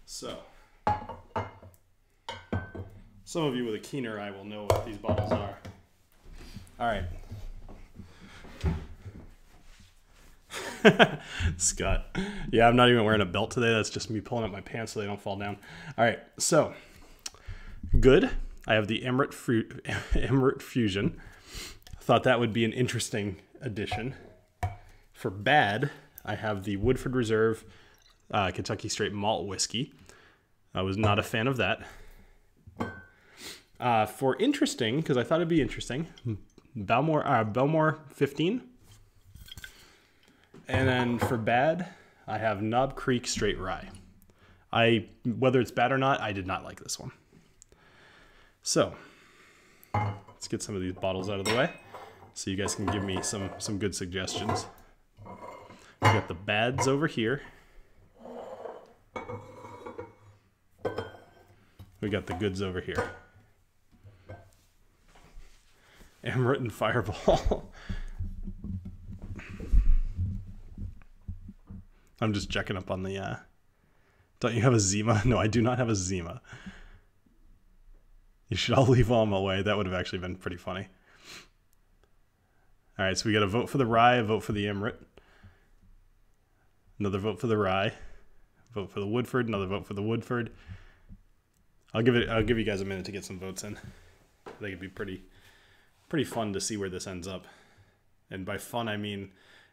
So, some of you with a keener eye will know what these bottles are. All right. Scott. Yeah, I'm not even wearing a belt today. That's just me pulling up my pants so they don't fall down. All right, so, good. I have the Emirate Fusion. Thought that would be an interesting addition. For bad, I have the Woodford Reserve Kentucky Straight Malt Whiskey. I was not a fan of that. For interesting, because I thought it'd be interesting, Belmore 15. And then for bad, I have Knob Creek Straight Rye. Whether it's bad or not, I did not like this one. So, let's get some of these bottles out of the way so you guys can give me some good suggestions. We got the bads over here. We got the goods over here. Emirate and Fireball. I'm just checking up on the, don't you have a Zima? No, I do not have a Zima. You should all leave while I'm away. That would have actually been pretty funny. All right, so we got a vote for the rye, a vote for the Emirate. Another vote for the rye. Vote for the Woodford, another vote for the Woodford. I'll give you guys a minute to get some votes in. I think it'd be pretty fun to see where this ends up. And by fun, I mean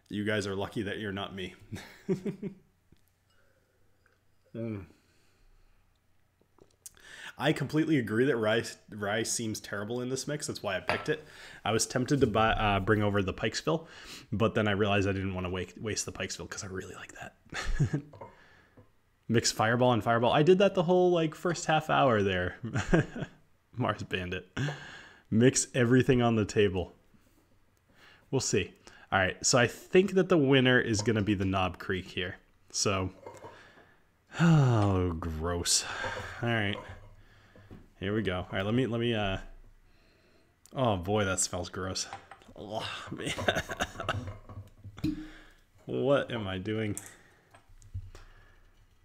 you guys are lucky that you're not me. I completely agree that rye seems terrible in this mix. That's why I picked it. I was tempted to bring over the Pikesville, but then I realized I didn't want to waste the Pikesville because I really like that. Mix Fireball and Fireball. I did that the whole like first half hour there. Mars Bandit. Mix everything on the table. We'll see. All right, so I think that the winner is going to be the Knob Creek here. So, oh, gross. All right, here we go. All right, let me. Oh boy, that smells gross. Oh man, what am I doing?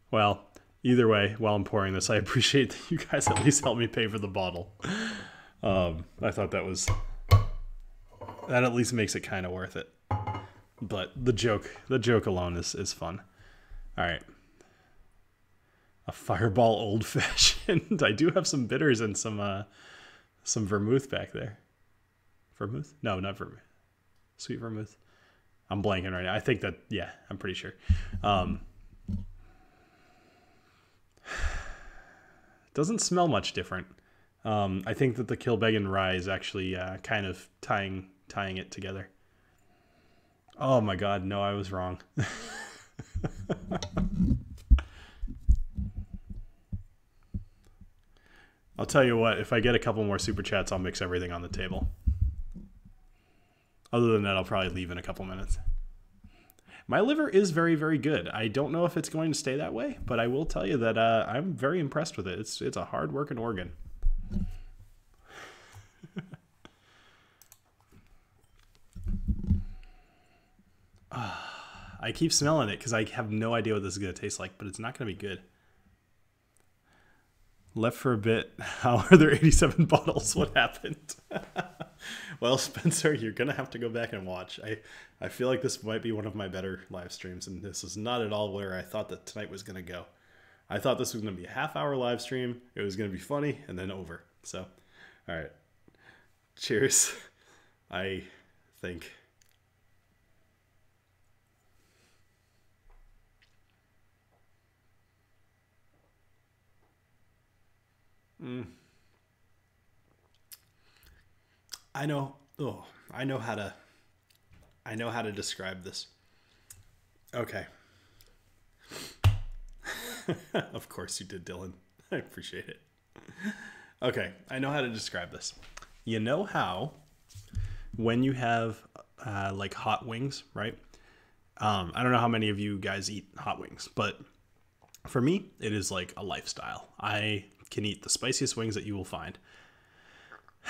Well, either way, while I'm pouring this, I appreciate that you guys at least helped me pay for the bottle. I thought that at least makes it kind of worth it. But the joke alone is fun. All right. A Fireball Old Fashioned. I do have some bitters and some vermouth back there. Vermouth? No, not vermouth. Sweet vermouth. I'm blanking right now. I think that, yeah, I'm pretty sure. Doesn't smell much different. I think that the Kilbeggan rye is actually kind of tying it together. Oh my god, no, I was wrong. I'll tell you what, if I get a couple more super chats, I'll mix everything on the table. Other than that, I'll probably leave in a couple minutes. My liver is very, very good. I don't know if it's going to stay that way, but I will tell you that I'm very impressed with it. It's a hard-working organ. I keep smelling it because I have no idea what this is going to taste like, but it's not going to be good. Left for a bit. How are there 87 bottles? What happened? Well, Spencer, you're going to have to go back and watch. I feel like this might be one of my better live streams, and this is not at all where I thought that tonight was going to go. I thought this was going to be a half-hour live stream. It was going to be funny, and then over. So, all right. Cheers. I think... I know how to describe this. Okay. Of course you did, Dylan. I appreciate it. Okay, I know how to describe this. You know how when you have like hot wings, right? I don't know how many of you guys eat hot wings, but for me, it is like a lifestyle. I can eat the spiciest wings that you will find.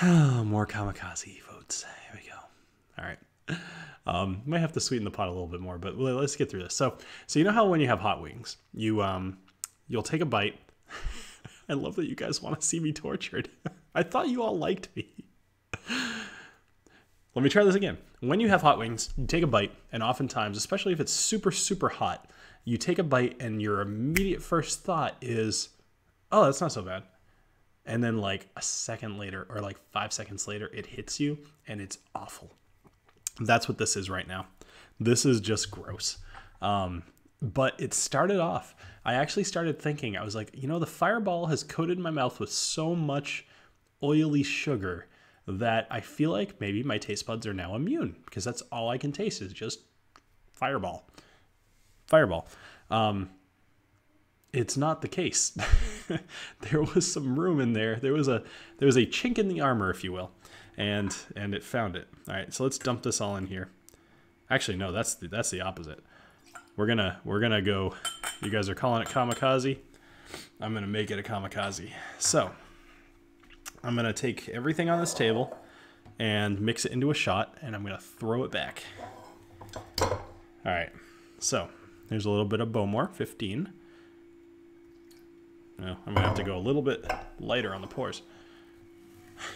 More kamikaze votes. Here we go. All right. Might have to sweeten the pot a little bit more, but let's get through this. So you know how when you have hot wings, you'll take a bite. I love that you guys want to see me tortured. I thought you all liked me. Let me try this again. When you have hot wings, you take a bite, and oftentimes, especially if it's super, super hot, you take a bite and your immediate first thought is, oh, that's not so bad. And then like a second later or like 5 seconds later, it hits you and it's awful. That's what this is right now. This is just gross. But it started off, I actually started thinking, I was like, you know, the Fireball has coated my mouth with so much oily sugar that I feel like maybe my taste buds are now immune because that's all I can taste is just Fireball. Fireball. It's not the case. There was some room in there. There was a chink in the armor, if you will, and it found it. All right, so let's dump this all in here. Actually, no, that's the opposite. We're gonna go. You guys are calling it kamikaze. I'm gonna make it a kamikaze. So I'm gonna take everything on this table and mix it into a shot, and I'm gonna throw it back. All right. So there's a little bit of Bowmore, 15. No, I'm gonna have to go a little bit lighter on the pours.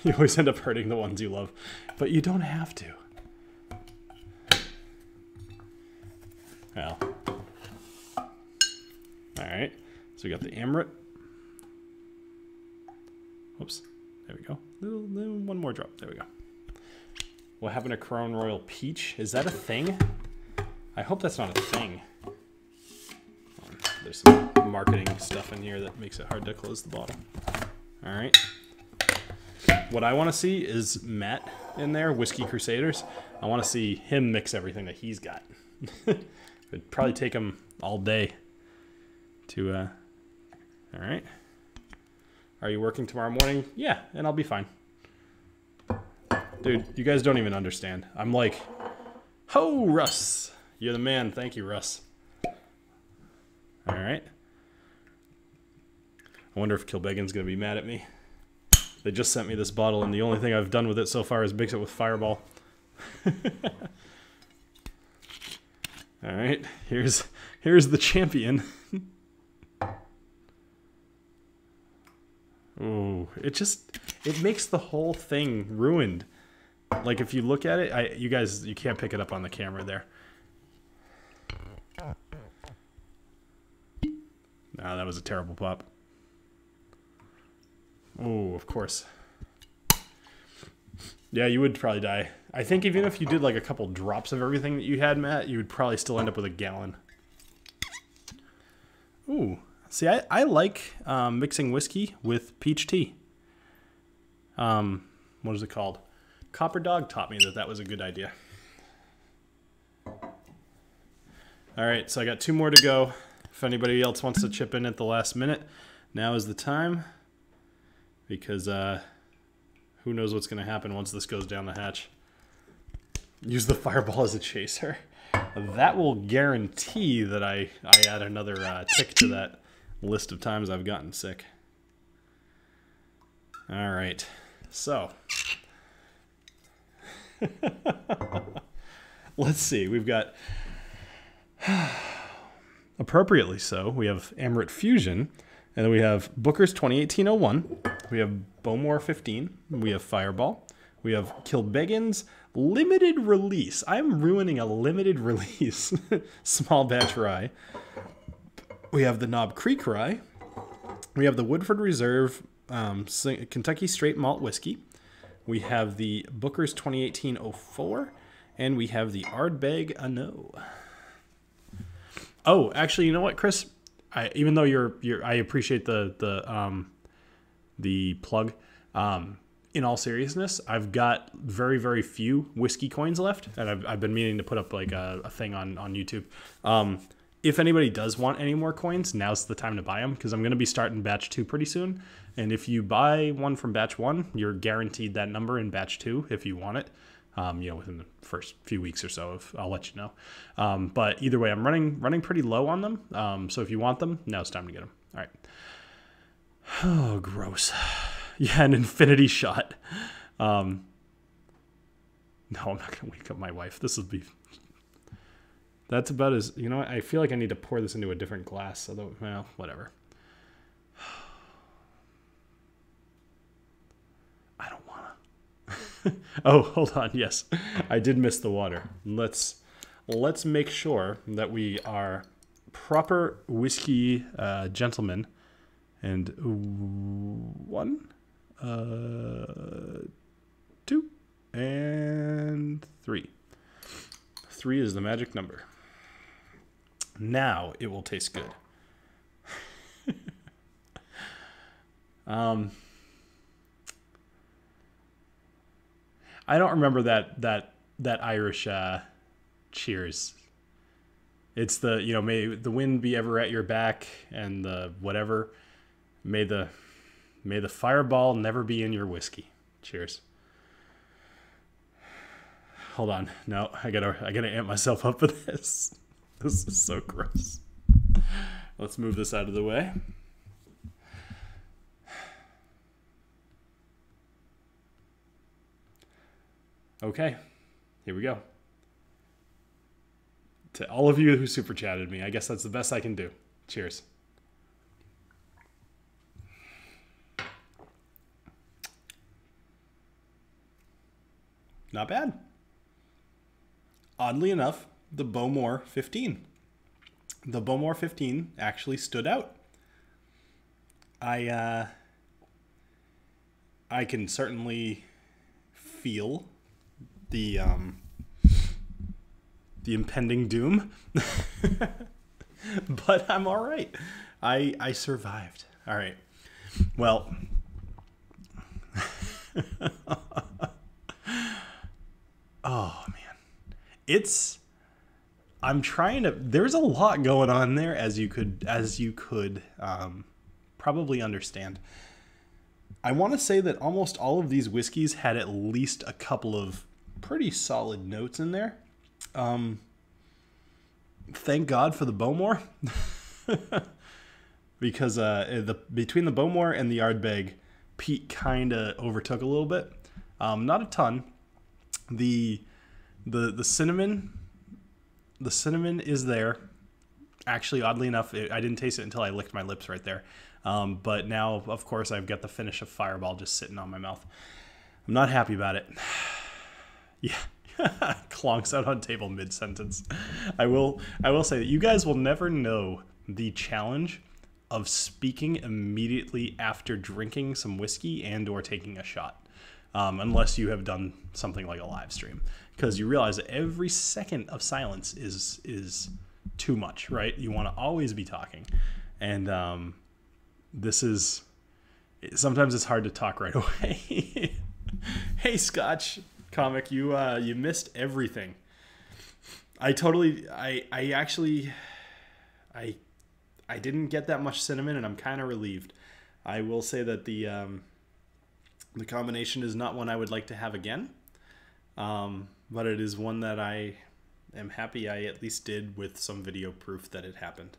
You always end up hurting the ones you love, but you don't have to. Well, all right. So we got the Amrit. Whoops. There we go. One more drop. There we go. What happened to Crown Royal Peach? Is that a thing? I hope that's not a thing. There's some marketing stuff in here that makes it hard to close the bottle. All right. What I want to see is Matt in there, Whiskey Crusaders. I want to see him mix everything that he's got. It'd probably take him all day. to, all right. Are you working tomorrow morning? Yeah, and I'll be fine. Dude, you guys don't even understand. I'm like, ho, Russ. You're the man. Thank you, Russ. All right. I wonder if Kilbeggan's going to be mad at me. They just sent me this bottle, and the only thing I've done with it so far is mix it with Fireball. All right, here's the champion. Ooh, it makes the whole thing ruined. Like if you look at it, you can't pick it up on the camera there. Nah, that was a terrible pop. Oh, of course. Yeah, you would probably die. I think even if you did like a couple drops of everything that you had, Matt, you would probably still end up with a gallon. Ooh. See, I like mixing whiskey with peach tea. What is it called? Copper Dog taught me that was a good idea. All right, so I got 2 more to go. If anybody else wants to chip in at the last minute, now is the time. Because who knows what's going to happen once this goes down the hatch. Use the Fireball as a chaser. That will guarantee that I add another tick to that list of times I've gotten sick. All right, so let's see. We've got, appropriately so, we have Amaret Fusion, and then we have Booker's 2018-01, we have Bowmore 15, we have Fireball, we have Kilbeggan's limited release. I'm ruining a limited release small batch rye. We have the Knob Creek rye. We have the Woodford Reserve Kentucky Straight Malt Whiskey. We have the Booker's 2018-04, and we have the Ardbeg Ano. Oh, actually, you know what, Chris? Even though I appreciate the plug. In all seriousness, I've got very, very few whiskey coins left, and I've been meaning to put up like a thing on YouTube. If anybody does want any more coins, now's the time to buy them, because I'm going to be starting batch 2 pretty soon. And if you buy one from batch 1, you're guaranteed that number in batch 2 if you want it. Within the first few weeks or so, I'll let you know. But either way, I'm running pretty low on them. So if you want them, now it's time to get them. All right. Oh, gross. Yeah, an infinity shot. No, I'm not going to wake up my wife. This will be... That's about as... You know what? I feel like I need to pour this into a different glass. Although, well, whatever. I don't want to. Oh, hold on. Yes, I did miss the water. Let's make sure that we are proper whiskey gentlemen. And 1, 2, and 3. 3 is the magic number. Now it will taste good. I don't remember that Irish cheers. It's the, may the wind be ever at your back, and the whatever. May the Fireball never be in your whiskey. Cheers. Hold on. No, I gotta amp myself up for this. This is so gross. Let's move this out of the way. Okay, here we go. To all of you who super chatted me, I guess that's the best I can do. Cheers. Not bad. Oddly enough, the Bowmore 15. The Bowmore 15 actually stood out. I can certainly feel the impending doom, but I'm all right. I survived. All right. Well, oh man, it's I'm trying to. There's a lot going on there, as you could probably understand. I want to say that almost all of these whiskeys had at least a couple of pretty solid notes in there. Thank God for the Bowmore, because between the Bowmore and the Ardbeg, peat kind of overtook a little bit. Not a ton. The cinnamon is there. Actually, oddly enough, I didn't taste it until I licked my lips right there. But now, of course, I've got the finish of Fireball just sitting on my mouth. I'm not happy about it. Yeah. Clonks out on table mid-sentence. I will say that you guys will never know the challenge of speaking immediately after drinking some whiskey and or taking a shot, unless you have done something like a live stream, because you realize that every second of silence is too much, right? You want to always be talking, and sometimes it's hard to talk right away. Hey, Scotch Comic, you missed everything. I didn't get that much cinnamon, and I'm kind of relieved. I will say that the combination is not one I would like to have again, but it is one that I am happy I at least did with some video proof that it happened.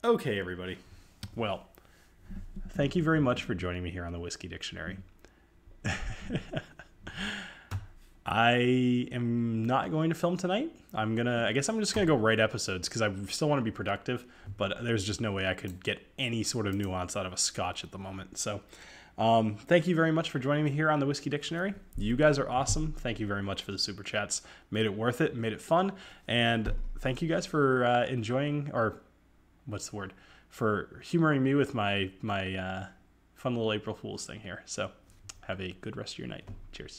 Okay, everybody. Well, thank you very much for joining me here on the Whiskey Dictionary. I am not going to film tonight. I guess I'm just gonna go write episodes, because I still want to be productive, but there's just no way I could get any sort of nuance out of a Scotch at the moment. So thank you very much for joining me here on the Whiskey Dictionary. You guys are awesome. Thank you very much for the super chats. Made it worth it, made it fun, and thank you guys for enjoying, or what's the word, for humoring me with my fun little April Fool's thing here. So have a good rest of your night. Cheers.